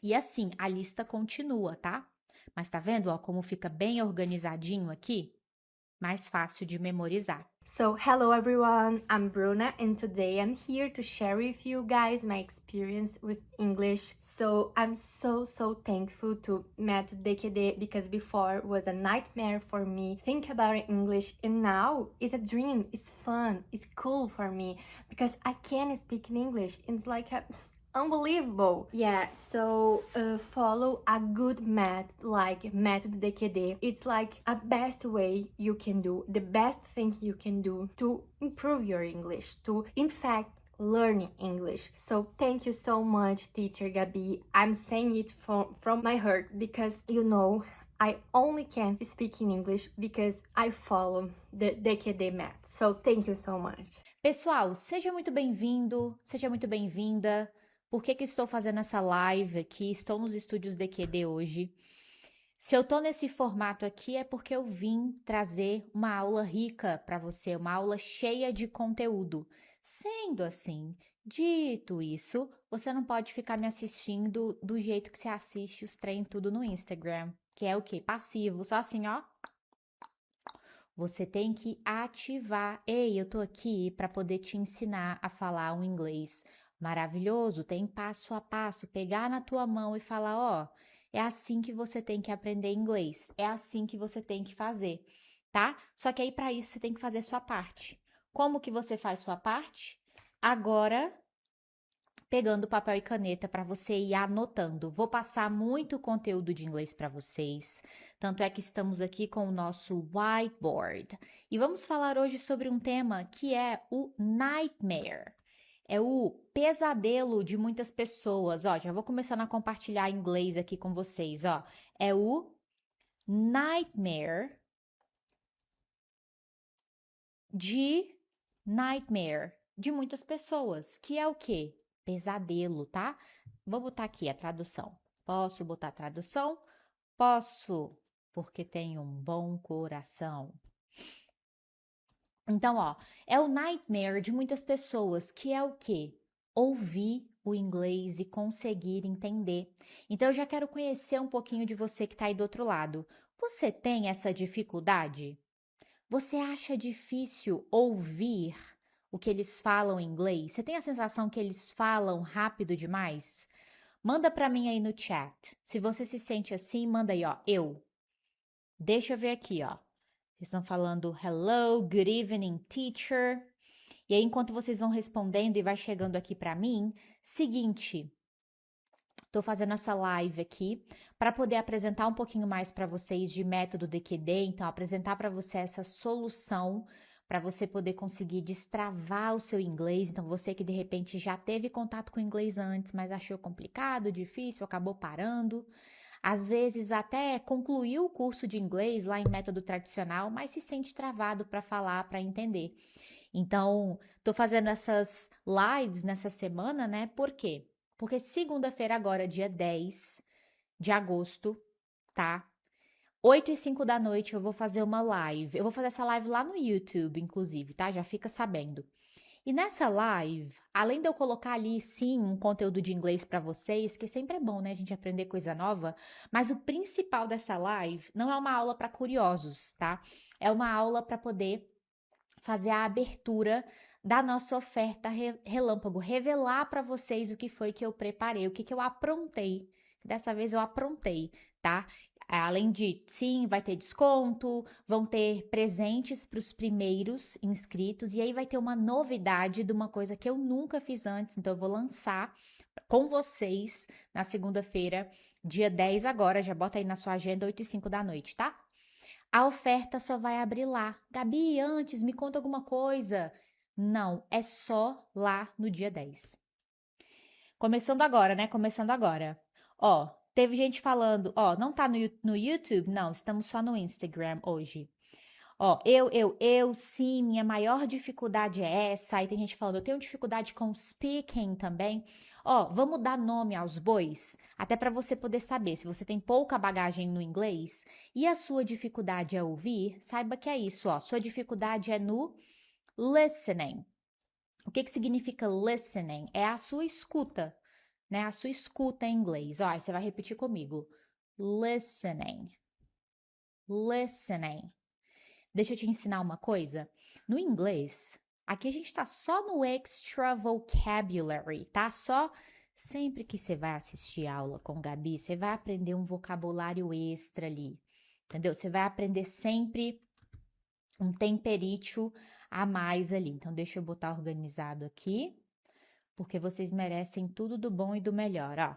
E assim, a lista continua, tá? Mas tá vendo, ó, como fica bem organizadinho aqui? Mais fácil de memorizar. So, hello everyone, I'm Bruna and today I'm here to share with you guys my experience with English. So, I'm so thankful to Método DQD because before was a nightmare for me. Think about English and now it's a dream, it's fun, it's cool for me because I can speak in English. It's like unbelievable. Yeah, so follow a good method like Método DQD. It's like a best way you can do, the best thing you can do to improve your English, to in fact learn English. So thank you so much, teacher Gabi. I'm saying it from my heart because you know I only can speak in English because I follow the DQD method. So thank you so much. Pessoal, seja muito bem-vindo, seja muito bem-vinda. Por que estou fazendo essa live aqui? Estou nos estúdios DQD hoje. Se eu tô nesse formato aqui é porque eu vim trazer uma aula rica para você, uma aula cheia de conteúdo. Sendo assim, dito isso, você não pode ficar me assistindo do jeito que você assiste os trem tudo no Instagram, que é o quê? Passivo, só assim, ó. Você tem que ativar. Ei, eu tô aqui para poder te ensinar a falar um inglês maravilhoso, tem passo a passo, pegar na tua mão e falar, ó, é assim que você tem que aprender inglês, é assim que você tem que fazer, tá? Só que aí para isso você tem que fazer sua parte. Como que você faz sua parte? Agora, pegando papel e caneta para você ir anotando. Vou passar muito conteúdo de inglês para vocês. Tanto é que estamos aqui com o nosso whiteboard. E vamos falar hoje sobre um tema que é o nightmare. É o pesadelo de muitas pessoas. Ó, já vou começando a compartilhar inglês aqui com vocês, ó. É o nightmare de muitas pessoas, que é o quê? Pesadelo, tá? Vou botar aqui a tradução. Posso botar a tradução? Posso, porque tenho um bom coração. Então, ó, é o nightmare de muitas pessoas, que é o quê? Ouvir o inglês e conseguir entender. Então, eu já quero conhecer um pouquinho de você que está aí do outro lado. Você tem essa dificuldade? Você acha difícil ouvir o que eles falam em inglês? Você tem a sensação que eles falam rápido demais? Manda para mim aí no chat. Se você se sente assim, manda aí, ó, eu. Deixa eu ver aqui, ó. Vocês estão falando hello, good evening, teacher. E aí, enquanto vocês vão respondendo e vai chegando aqui para mim, seguinte, tô fazendo essa live aqui para poder apresentar um pouquinho mais para vocês de método DQD, então apresentar para você essa solução para você poder conseguir destravar o seu inglês. Então você que de repente já teve contato com o inglês antes, mas achou complicado, difícil, acabou parando. Às vezes até concluiu o curso de inglês lá em método tradicional, mas se sente travado para falar, para entender. Então, tô fazendo essas lives nessa semana, né? Por quê? Porque segunda-feira agora, dia 10 de agosto, tá? 8h05 da noite eu vou fazer uma live. Eu vou fazer essa live lá no YouTube, inclusive, tá? Já fica sabendo. E nessa live, além de eu colocar ali, sim, um conteúdo de inglês para vocês, que sempre é bom, né, a gente aprender coisa nova, mas o principal dessa live não é uma aula para curiosos, tá? É uma aula para poder fazer a abertura da nossa oferta relâmpago, revelar para vocês o que foi que eu preparei, o que eu aprontei. Dessa vez eu aprontei, tá? Além de, sim, vai ter desconto, vão ter presentes para os primeiros inscritos, e aí vai ter uma novidade de uma coisa que eu nunca fiz antes, então eu vou lançar com vocês na segunda-feira, dia 10 agora, já bota aí na sua agenda, 8h05 da noite, tá? A oferta só vai abrir lá. Gabi, antes, me conta alguma coisa. Não, é só lá no dia 10. Começando agora, né? Começando agora. Ó, teve gente falando, ó, não tá no YouTube? Não, estamos só no Instagram hoje. Ó, sim, minha maior dificuldade é essa. Aí tem gente falando, eu tenho dificuldade com speaking também. Ó, vamos dar nome aos bois, até para você poder saber se você tem pouca bagagem no inglês e a sua dificuldade é ouvir, saiba que é isso, ó. Sua dificuldade é no listening. O que significa listening? É a sua escuta, né? A sua escuta em inglês. Ó, aí você vai repetir comigo. Listening. Listening. Deixa eu te ensinar uma coisa. No inglês, aqui a gente tá só no extra vocabulary, tá? Só sempre que você vai assistir aula com Gabi, você vai aprender um vocabulário extra ali, entendeu? Você vai aprender sempre um temperício a mais ali. Então, deixa eu botar organizado aqui, porque vocês merecem tudo do bom e do melhor, ó.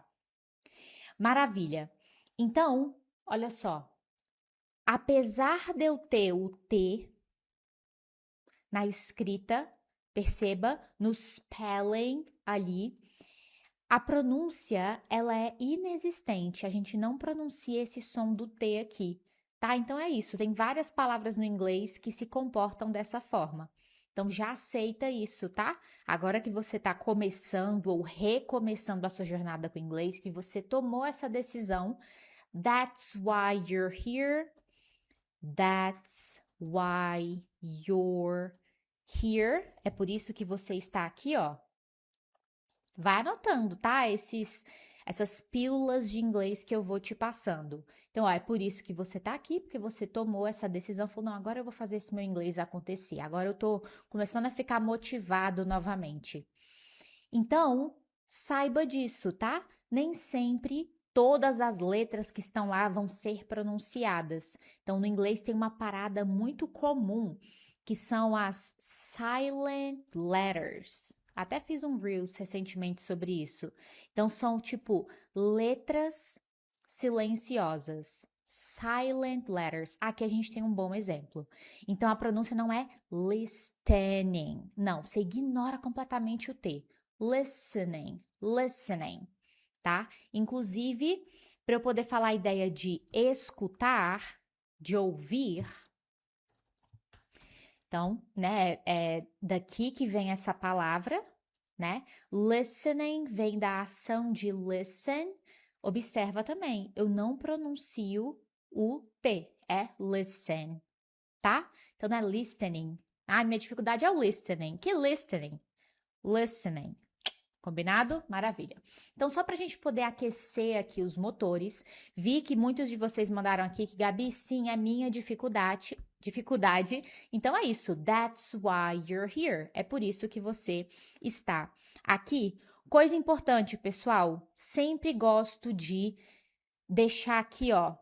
Maravilha. Então, olha só. Apesar de eu ter o T na escrita, perceba, no spelling ali, a pronúncia, ela é inexistente. A gente não pronuncia esse som do T aqui, tá? Então é isso. Tem várias palavras no inglês que se comportam dessa forma. Então já aceita isso, tá? Agora que você está começando ou recomeçando a sua jornada com o inglês, que você tomou essa decisão, that's why you're here. That's why you're here. É por isso que você está aqui, ó. Vai anotando, tá? Essas pílulas de inglês que eu vou te passando. Então, ó, é por isso que você tá aqui, porque você tomou essa decisão, falou, não, agora eu vou fazer esse meu inglês acontecer. Agora eu tô começando a ficar motivado novamente. Então, saiba disso, tá? Nem sempre todas as letras que estão lá vão ser pronunciadas. Então, no inglês tem uma parada muito comum, que são as silent letters. Até fiz um Reels recentemente sobre isso. Então, são tipo letras silenciosas. Silent letters. Aqui a gente tem um bom exemplo. Então, a pronúncia não é listening. Não, você ignora completamente o T. Listening, listening, tá? Inclusive, para eu poder falar a ideia de escutar, de ouvir, então, né, é daqui que vem essa palavra, né? Listening vem da ação de listen. Observa também, eu não pronuncio o T, é listen, tá? Então, não é listening. Ah, minha dificuldade é o listening. Que listening? Listening. Combinado? Maravilha. Então, só para a gente poder aquecer aqui os motores, vi que muitos de vocês mandaram aqui que, Gabi, sim, é minha dificuldade. Então, é isso. That's why you're here. É por isso que você está aqui. Coisa importante, pessoal, sempre gosto de deixar aqui, ó,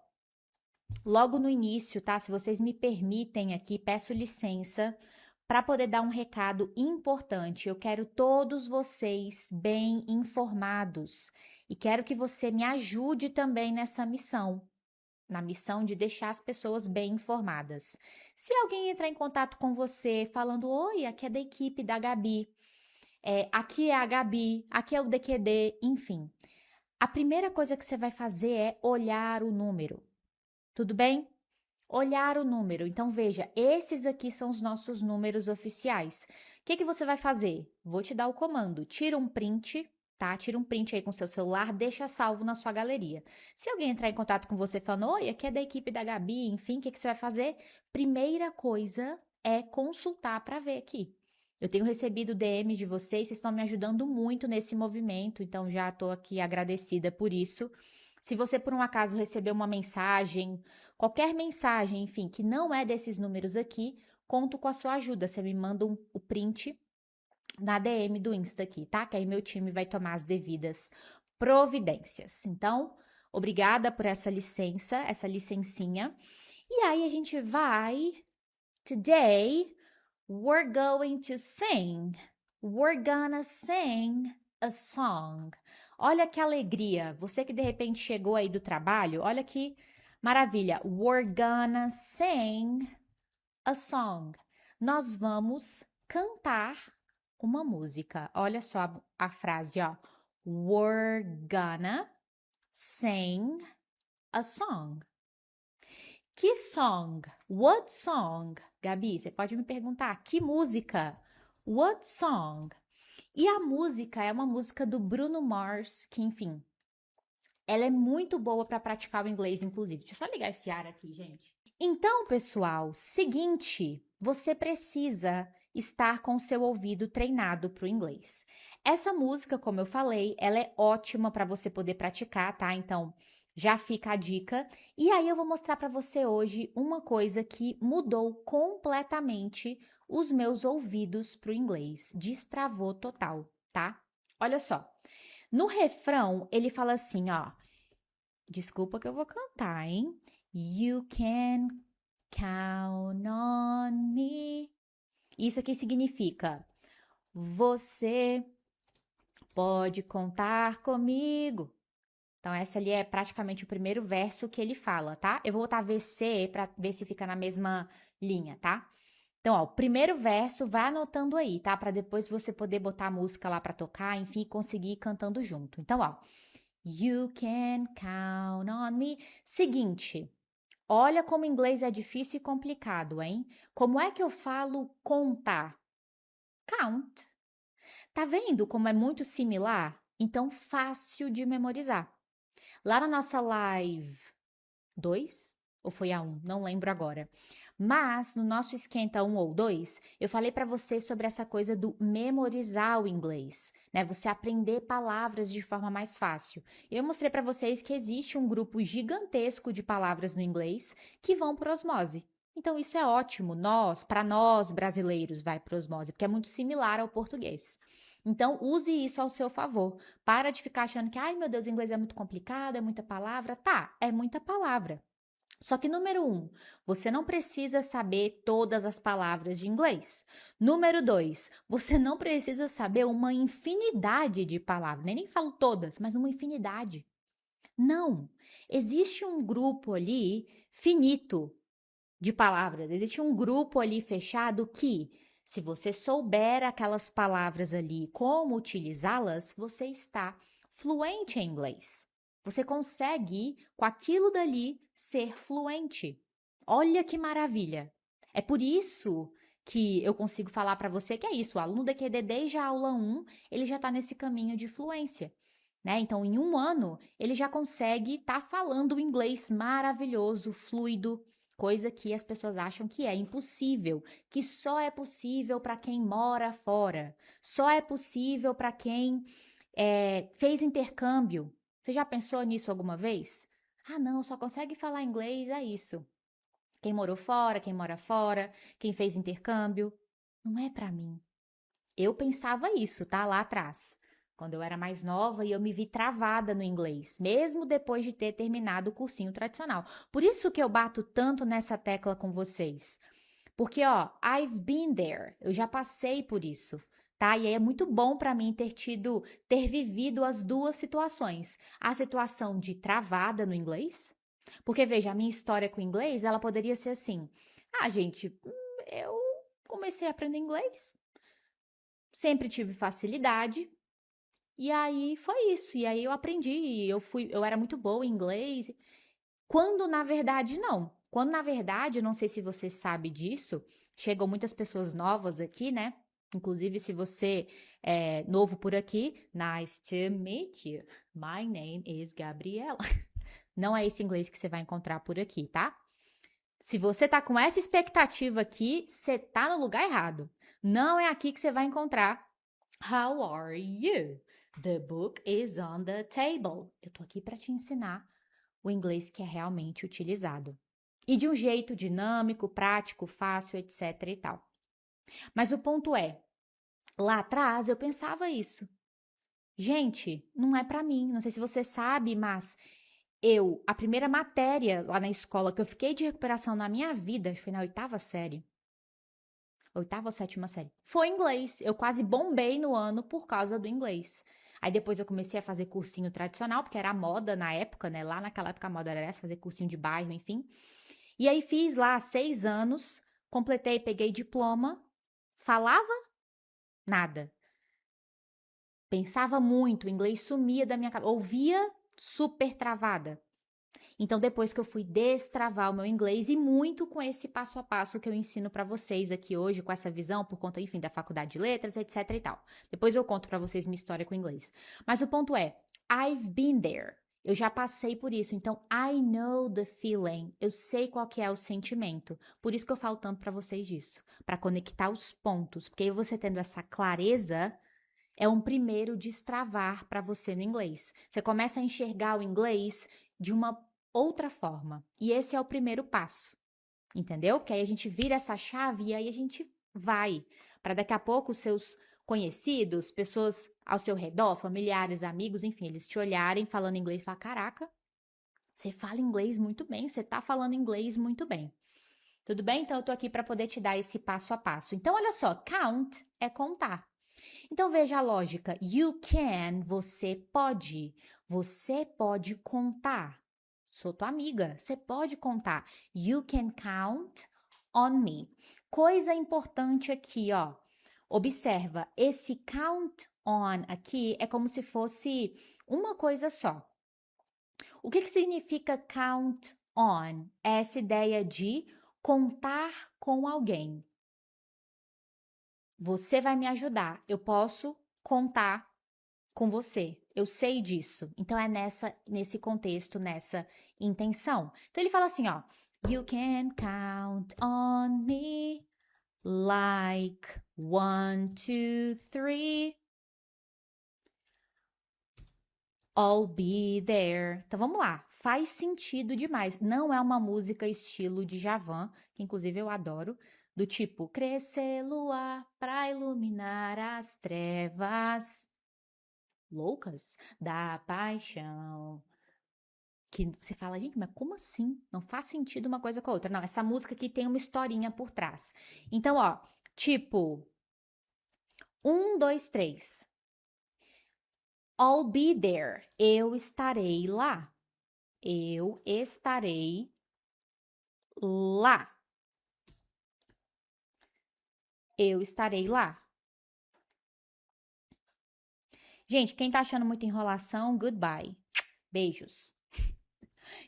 logo no início, tá? Se vocês me permitem aqui, peço licença para poder dar um recado importante. Eu quero todos vocês bem informados e quero que você me ajude também nessa missão, na missão de deixar as pessoas bem informadas. Se alguém entrar em contato com você falando, oi, aqui é da equipe da Gabi, aqui é a Gabi, aqui é o DQD, enfim. A primeira coisa que você vai fazer é olhar o número, tudo bem? Olhar o número. Então, veja, esses aqui são os nossos números oficiais. O que você vai fazer? Vou te dar o comando. Tira um print, tá? Tira um print aí com seu celular, deixa salvo na sua galeria. Se alguém entrar em contato com você falando, oi, aqui é da equipe da Gabi, enfim, o que você vai fazer? Primeira coisa é consultar para ver aqui. Eu tenho recebido DM de vocês estão me ajudando muito nesse movimento, então já estou aqui agradecida por isso. Se você, por um acaso, recebeu uma mensagem, qualquer mensagem, enfim, que não é desses números aqui, conto com a sua ajuda. Você me manda o print na DM do Insta aqui, tá? Que aí meu time vai tomar as devidas providências. Então, obrigada por essa licença, essa licencinha. E aí a gente vai... Today, we're going to sing. We're gonna sing a song. Olha que alegria. Você que de repente chegou aí do trabalho, olha que maravilha. We're gonna sing a song. Nós vamos cantar uma música. Olha só a frase, ó. We're gonna sing a song. Que song? What song? Gabi, você pode me perguntar, que música? What song? E a música é uma música do Bruno Mars, que enfim, ela é muito boa para praticar o inglês, inclusive. Deixa eu só ligar esse ar aqui, gente. Então, pessoal, seguinte, você precisa estar com o seu ouvido treinado para o inglês. Essa música, como eu falei, ela é ótima para você poder praticar, tá? Então, já fica a dica. E aí eu vou mostrar para você hoje uma coisa que mudou completamente os meus ouvidos para o inglês. Destravou total, tá? Olha só. No refrão, ele fala assim, ó. Desculpa que eu vou cantar, hein? You can count on me. Isso aqui significa você pode contar comigo. Então, essa ali é praticamente o primeiro verso que ele fala, tá? Eu vou botar VC para ver se fica na mesma linha, tá? Então, ó, o primeiro verso, vai anotando aí, tá? Para depois você poder botar a música lá para tocar, enfim, conseguir ir cantando junto. Então, ó, you can count on me. Seguinte, olha como o inglês é difícil e complicado, hein? Como é que eu falo contar? Count. Tá vendo como é muito similar? Então, fácil de memorizar. Lá na nossa live 2, ou foi a 1, não lembro agora. Mas no nosso esquenta 1 ou 2, eu falei para você sobre essa coisa do memorizar o inglês, né? Você aprender palavras de forma mais fácil. Eu mostrei para vocês que existe um grupo gigantesco de palavras no inglês que vão por osmose. Então isso é ótimo, para nós brasileiros vai por osmose, porque é muito similar ao português. Então, use isso ao seu favor. Para de ficar achando que, ai meu Deus, inglês é muito complicado, é muita palavra. Tá, é muita palavra. Só que, número 1, você não precisa saber todas as palavras de inglês. Número 2, você não precisa saber uma infinidade de palavras. Nem falo todas, mas uma infinidade. Não. Existe um grupo ali finito de palavras. Existe um grupo ali fechado que, se você souber aquelas palavras ali, como utilizá-las, você está fluente em inglês. Você consegue, com aquilo dali, ser fluente. Olha que maravilha! É por isso que eu consigo falar para você que é isso. O aluno da QD, desde a aula 1, ele já está nesse caminho de fluência. Né? Então, em um ano, ele já consegue estar falando o inglês maravilhoso, fluido, coisa que as pessoas acham que é impossível, que só é possível para quem mora fora, só é possível para quem fez intercâmbio. Você já pensou nisso alguma vez? Ah, não, só consegue falar inglês, é isso. Quem morou fora, quem mora fora, quem fez intercâmbio. Não é para mim. Eu pensava isso, tá? Lá atrás, quando eu era mais nova e eu me vi travada no inglês, mesmo depois de ter terminado o cursinho tradicional. Por isso que eu bato tanto nessa tecla com vocês. Porque, ó, I've been there. Eu já passei por isso, tá? E aí é muito bom para mim ter vivido as duas situações. A situação de travada no inglês, porque veja, a minha história com o inglês, ela poderia ser assim: "Ah, gente, eu comecei a aprender inglês, sempre tive facilidade, e aí foi isso. E aí eu aprendi, eu era muito boa em inglês. Quando na verdade não. Quando na verdade, não sei se você sabe disso, chegam muitas pessoas novas aqui, né? Inclusive, se você é novo por aqui, nice to meet you. My name is Gabriela. Não é esse inglês que você vai encontrar por aqui, tá? Se você tá com essa expectativa aqui, você tá no lugar errado. Não é aqui que você vai encontrar. How are you? The book is on the table. Eu tô aqui para te ensinar o inglês que é realmente utilizado. E de um jeito dinâmico, prático, fácil, etc e tal. Mas o ponto é, lá atrás eu pensava isso. Gente, não é para mim. Não sei se você sabe, mas a primeira matéria lá na escola que eu fiquei de recuperação na minha vida, acho que foi na 8ª série, 8ª ou 7ª série, foi inglês. Eu quase bombei no ano por causa do inglês. Aí depois eu comecei a fazer cursinho tradicional, porque era a moda na época, né? Lá naquela época a moda era essa, fazer cursinho de bairro, enfim. E aí fiz lá 6 anos, completei, peguei diploma, falava nada. Pensava muito, o inglês sumia da minha cabeça, ouvia super travada. Então, depois que eu fui destravar o meu inglês e muito com esse passo a passo que eu ensino para vocês aqui hoje, com essa visão, por conta, enfim, da faculdade de letras, etc e tal. Depois eu conto para vocês minha história com o inglês. Mas o ponto é, I've been there. Eu já passei por isso, então I know the feeling. Eu sei qual que é o sentimento. Por isso que eu falo tanto para vocês disso, para conectar os pontos, porque aí você tendo essa clareza, é um primeiro destravar para você no inglês. Você começa a enxergar o inglês de uma outra forma. E esse é o primeiro passo, entendeu? Porque aí a gente vira essa chave e aí a gente vai. Para daqui a pouco os seus conhecidos, pessoas ao seu redor, familiares, amigos, enfim, eles te olharem falando inglês e falar: caraca, você fala inglês muito bem, você tá falando inglês muito bem. Tudo bem? Então eu tô aqui para poder te dar esse passo a passo. Então olha só, count é contar. Então veja a lógica. You can, você pode. Você pode contar. Sou tua amiga, você pode contar. You can count on me. Coisa importante aqui, ó. Observa, esse count on aqui é como se fosse uma coisa só. O que significa count on? É essa ideia de contar com alguém. Você vai me ajudar. Eu posso contar com você. Eu sei disso. Então é nesse contexto, nessa intenção. Então ele fala assim, ó: You can count on me like 1, 2, 3. I'll be there. Então vamos lá. Faz sentido demais. Não é uma música estilo de Djavan, que inclusive eu adoro, do tipo crescer lua pra iluminar as trevas loucas da paixão. Que você fala, gente, mas como assim? Não faz sentido uma coisa com a outra. Não, essa música aqui tem uma historinha por trás. Então, ó, tipo, 1, 2, 3. I'll be there. Eu estarei lá. Eu estarei lá. Eu estarei lá. Gente, quem tá achando muita enrolação, goodbye. Beijos.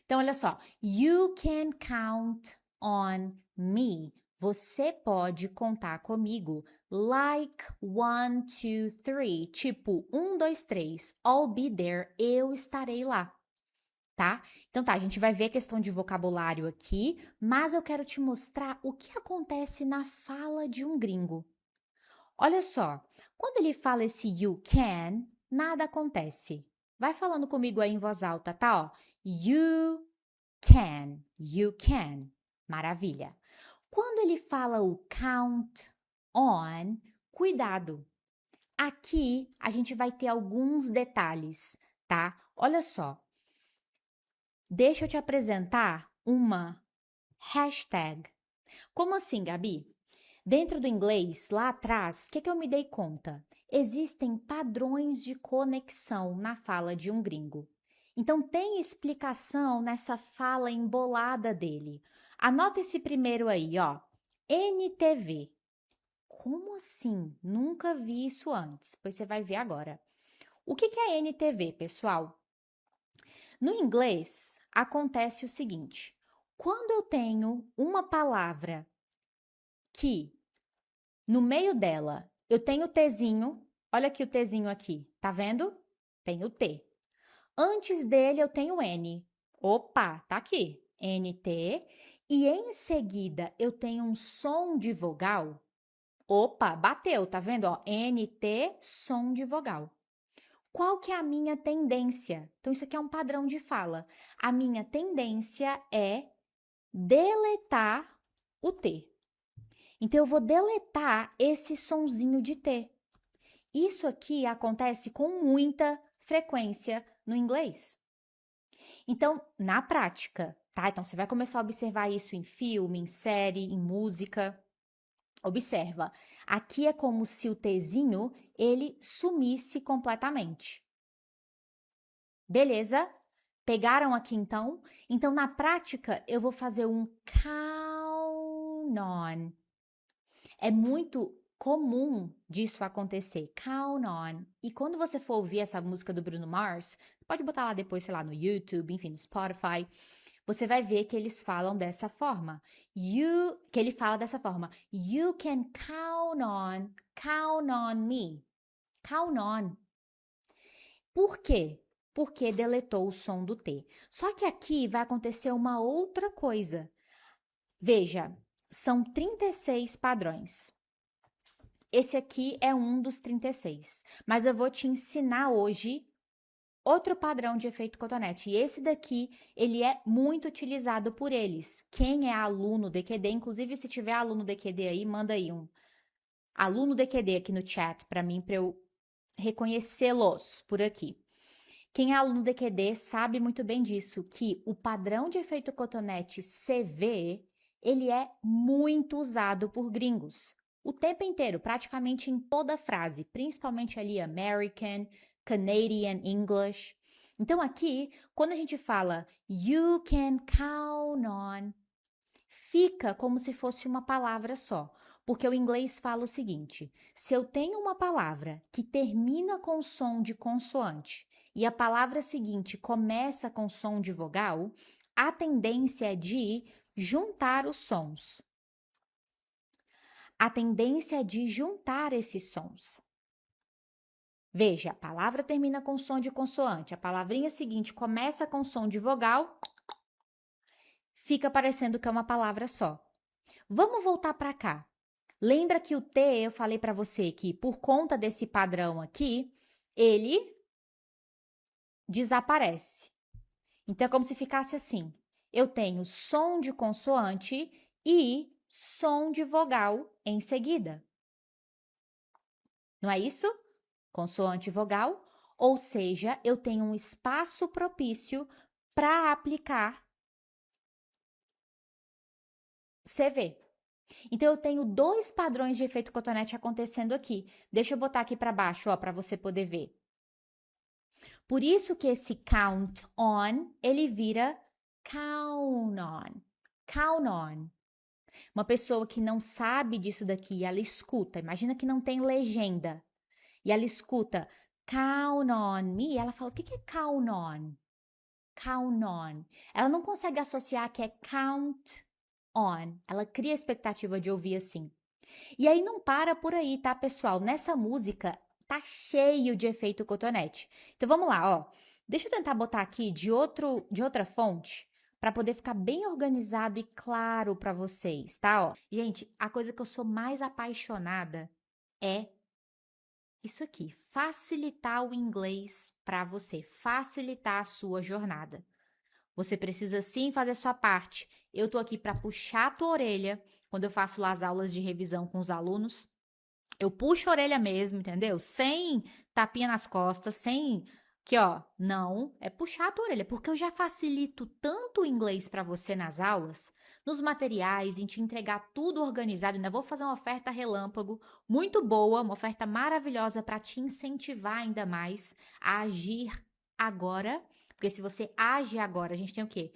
Então, olha só. You can count on me. Você pode contar comigo. Like 1, 2, 3. Tipo, 1, 2, 3. I'll be there. Eu estarei lá. Tá? Então tá, a gente vai ver a questão de vocabulário aqui, mas eu quero te mostrar o que acontece na fala de um gringo. Olha só, quando ele fala esse you can, nada acontece. Vai falando comigo aí em voz alta, tá? Ó, you can, you can. Maravilha. Quando ele fala o count on, cuidado. Aqui a gente vai ter alguns detalhes, tá? Olha só. Deixa eu te apresentar uma hashtag. Como assim, Gabi? Dentro do inglês, lá atrás, o que eu me dei conta? Existem padrões de conexão na fala de um gringo. Então, tem explicação nessa fala embolada dele. Anota esse primeiro aí, ó. NTV. Como assim? Nunca vi isso antes. Pois você vai ver agora. O que é NTV, pessoal? No inglês, acontece o seguinte: quando eu tenho uma palavra que no meio dela eu tenho o Tzinho, olha aqui o Tzinho aqui, tá vendo? Tem o T. Antes dele eu tenho N. Opa, tá aqui. NT. E em seguida eu tenho um som de vogal. Opa, bateu, tá vendo? Ó, NT, som de vogal. Qual que é a minha tendência? Então, isso aqui é um padrão de fala. A minha tendência é deletar o T. Então, eu vou deletar esse sonzinho de T. Isso aqui acontece com muita frequência no inglês. Então, na prática, tá? Então, você vai começar a observar isso em filme, em série, em música. Observa, aqui é como se o Tzinho, ele sumisse completamente. Beleza? Pegaram aqui então? Então, na prática, eu vou fazer um count on. É muito comum disso acontecer. Count on. E quando você for ouvir essa música do Bruno Mars, pode botar lá depois, sei lá, no YouTube, enfim, no Spotify. Você vai ver que eles falam dessa forma. Que ele fala dessa forma. You can count on me. Count on. Por quê? Porque deletou o som do T. Só que aqui vai acontecer uma outra coisa. Veja, são 36 padrões. Esse aqui é um dos 36. Mas eu vou te ensinar hoje outro padrão de efeito cotonete. E esse daqui, ele é muito utilizado por eles. Quem é aluno DQD, inclusive se tiver aluno DQD aí, manda aí um aluno DQD aqui no chat para mim, para eu reconhecê-los por aqui. Quem é aluno DQD sabe muito bem disso, que o padrão de efeito cotonete CV, ele é muito usado por gringos. O tempo inteiro, praticamente em toda frase, principalmente ali American, Canadian English. Então aqui, quando a gente fala you can count on, fica como se fosse uma palavra só. Porque o inglês fala o seguinte: se eu tenho uma palavra que termina com som de consoante e a palavra seguinte começa com som de vogal, a tendência é de juntar os sons. A tendência é de juntar esses sons. Veja, a palavra termina com som de consoante, a palavrinha seguinte começa com som de vogal, fica parecendo que é uma palavra só. Vamos voltar para cá. Lembra que o T, eu falei para você que por conta desse padrão aqui, ele desaparece. Então, é como se ficasse assim. Eu tenho som de consoante e som de vogal em seguida. Não é isso? Consoante e vogal. Ou seja, eu tenho um espaço propício para aplicar CV. Então, eu tenho dois padrões de efeito cotonete acontecendo aqui. Deixa eu botar aqui para baixo, ó, para você poder ver. Por isso que esse count on, ele vira count on. Count on. Uma pessoa que não sabe disso daqui, ela escuta. Imagina que não tem legenda. E ela escuta count on me, ela fala, o que é count on? Count on. Ela não consegue associar que é count on. Ela cria a expectativa de ouvir assim. E aí não para por aí, tá, pessoal? Nessa música tá cheio de efeito cotonete. Então vamos lá, ó. Deixa eu tentar botar aqui de outra fonte para poder ficar bem organizado e claro para vocês, tá? Ó. Gente, a coisa que eu sou mais apaixonada é isso aqui, facilitar o inglês para você, facilitar a sua jornada. Você precisa sim fazer a sua parte. Eu tô aqui para puxar a tua orelha quando eu faço lá as aulas de revisão com os alunos. Eu puxo a orelha mesmo, entendeu? Sem tapinha nas costas, sem que, ó, não, é puxar a tua orelha, porque eu já facilito tanto o inglês para você nas aulas, nos materiais, em te entregar tudo organizado. Ainda vou fazer uma oferta relâmpago muito boa, uma oferta maravilhosa para te incentivar ainda mais a agir agora, porque se você age agora, a gente tem o quê?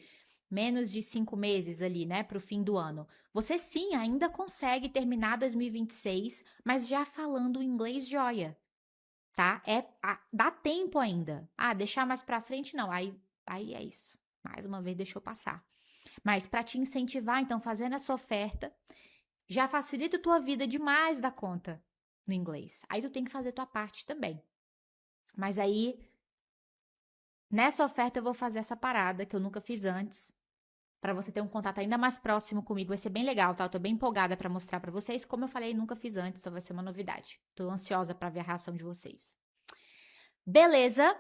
Menos de 5 meses ali, né, para o fim do ano. Você sim ainda consegue terminar 2026, mas já falando inglês joia, tá? Dá tempo ainda. Ah, deixar mais para frente não. Aí é isso. Mais uma vez deixou passar. Mas para te incentivar, então, fazendo essa oferta, já facilita a tua vida demais da conta no inglês. Aí tu tem que fazer tua parte também. Mas aí nessa oferta eu vou fazer essa parada que eu nunca fiz antes, para você ter um contato ainda mais próximo comigo, vai ser bem legal, tá? Eu tô bem empolgada para mostrar para vocês, como eu falei, nunca fiz antes, então vai ser uma novidade. Tô ansiosa para ver a reação de vocês. Beleza?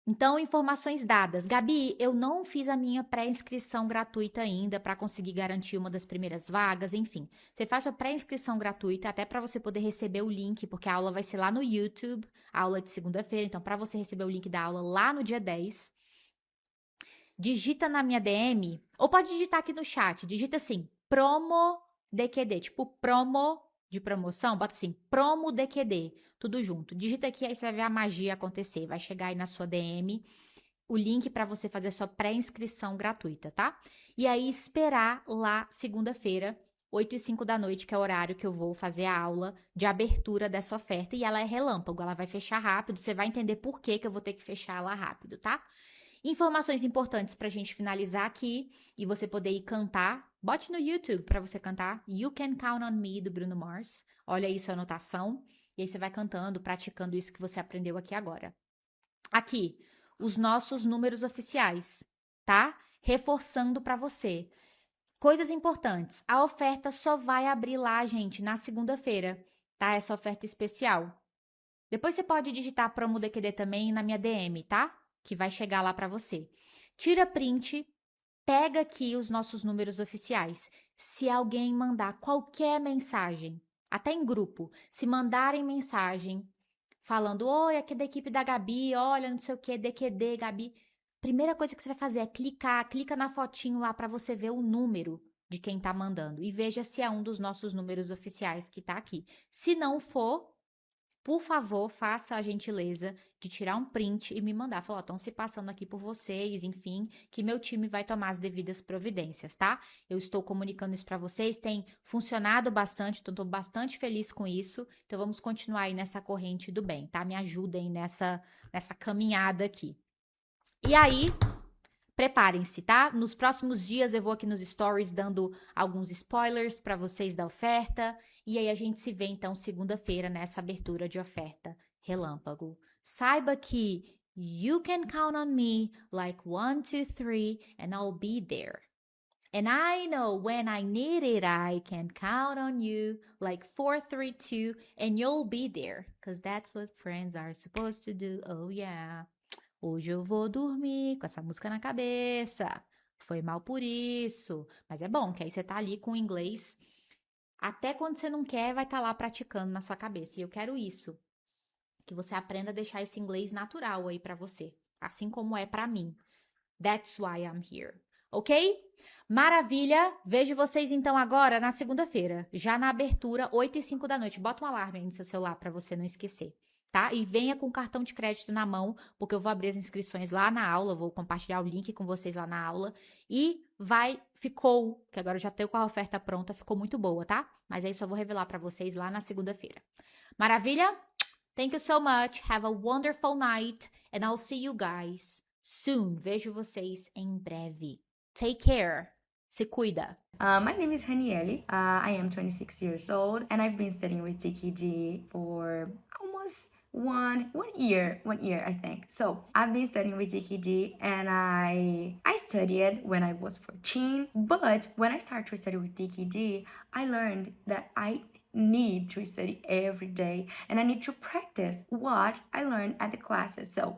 Então, informações dadas. Gabi, eu não fiz a minha pré-inscrição gratuita ainda para conseguir garantir uma das primeiras vagas, enfim. Você faz sua pré-inscrição gratuita até para você poder receber o link, porque a aula vai ser lá no YouTube, a aula de segunda-feira, então para você receber o link da aula lá no dia 10, digita na minha DM, ou pode digitar aqui no chat, digita assim, promo DQD, tipo promo de promoção, bota assim, promo DQD, tudo junto. Digita aqui, aí você vai ver a magia acontecer, vai chegar aí na sua DM o link para você fazer a sua pré-inscrição gratuita, tá? E aí esperar lá segunda-feira 8 e 5 da noite, que é o horário que eu vou fazer a aula de abertura dessa oferta. E ela é relâmpago, ela vai fechar rápido. Você vai entender por que eu vou ter que fechar ela rápido, tá? Informações importantes pra gente finalizar aqui e você poder ir cantar. Bote no YouTube pra você cantar You Can Count on Me, do Bruno Mars. Olha aí sua anotação. E aí você vai cantando, praticando isso que você aprendeu aqui agora. Aqui, os nossos números oficiais, tá? Reforçando pra você. Coisas importantes. A oferta só vai abrir lá, gente, na segunda-feira, tá? Essa oferta especial. Depois você pode digitar promo DQD também na minha DM, tá? Que vai chegar lá pra você. Tira print, pega aqui os nossos números oficiais. Se alguém mandar qualquer mensagem, até em grupo, se mandarem mensagem falando: "Oi, aqui é da equipe da Gabi, olha, não sei o que, DQD, Gabi". Primeira coisa que você vai fazer é clica na fotinho lá para você ver o número de quem tá mandando e veja se é um dos nossos números oficiais que tá aqui. Se não for, por favor, faça a gentileza de tirar um print e me mandar. Falar, estão se passando aqui por vocês, enfim, que meu time vai tomar as devidas providências, tá? Eu estou comunicando isso para vocês, tem funcionado bastante, então estou bastante feliz com isso. Então vamos continuar aí nessa corrente do bem, tá? Me ajudem nessa caminhada aqui. E aí, preparem-se, tá? Nos próximos dias eu vou aqui nos stories dando alguns spoilers para vocês da oferta. E aí a gente se vê então segunda-feira nessa abertura de oferta relâmpago. Saiba que you can count on me like 1, 2, 3 and I'll be there. And I know when I need it, I can count on you like 4, 3, 2 and you'll be there. Because that's what friends are supposed to do. Oh yeah. Hoje eu vou dormir com essa música na cabeça. Foi mal por isso. Mas é bom que aí você tá ali com o inglês. Até quando você não quer, vai estar lá praticando na sua cabeça. E eu quero isso. Que você aprenda a deixar esse inglês natural aí pra você. Assim como é pra mim. That's why I'm here. Ok? Maravilha! Vejo vocês então agora na segunda-feira. Já na abertura, 8 e 5 da noite. Bota um alarme aí no seu celular pra você não esquecer. Tá? E venha com o cartão de crédito na mão, porque eu vou abrir as inscrições lá na aula, vou compartilhar o link com vocês lá na aula. E ficou, que agora eu já tenho com a oferta pronta, ficou muito boa, tá? Mas aí só vou revelar pra vocês lá na segunda-feira. Maravilha? Thank you so much. Have a wonderful night. And I'll see you guys soon. Vejo vocês em breve. Take care. Se cuida. My name is Haniele. I am 26 years old and I've been studying with TKG for almost one year I think. So I've been studying with TKG and I studied when I was 14, but when I started to study with TKG, I learned that I need to study every day and I need to practice what I learned at the classes. So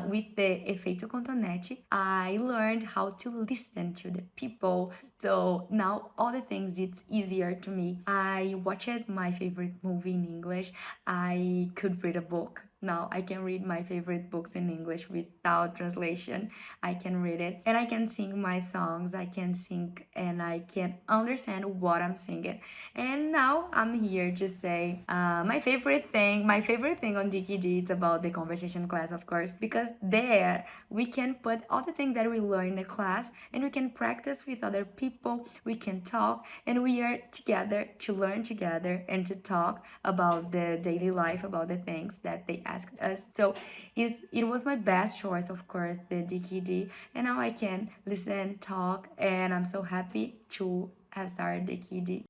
with the Efeito Contonete, I learned how to listen to the people. So now all the things, it's easier to me. I watched my favorite movie in English. I could read a book. Now I can read my favorite books in English without translation. I can read it and I can sing my songs. I can sing and I can understand what I'm singing. And now I'm here to say my favorite thing on DKG is about the conversation class, of course, because there we can put all the things that we learn in the class and we can practice with other people, we can talk, and we are together to learn together and to talk about the daily life, about the things that they asked us. So it was my best choice, of course, the DKD, and now I can listen, talk, and I'm so happy to have started DKD.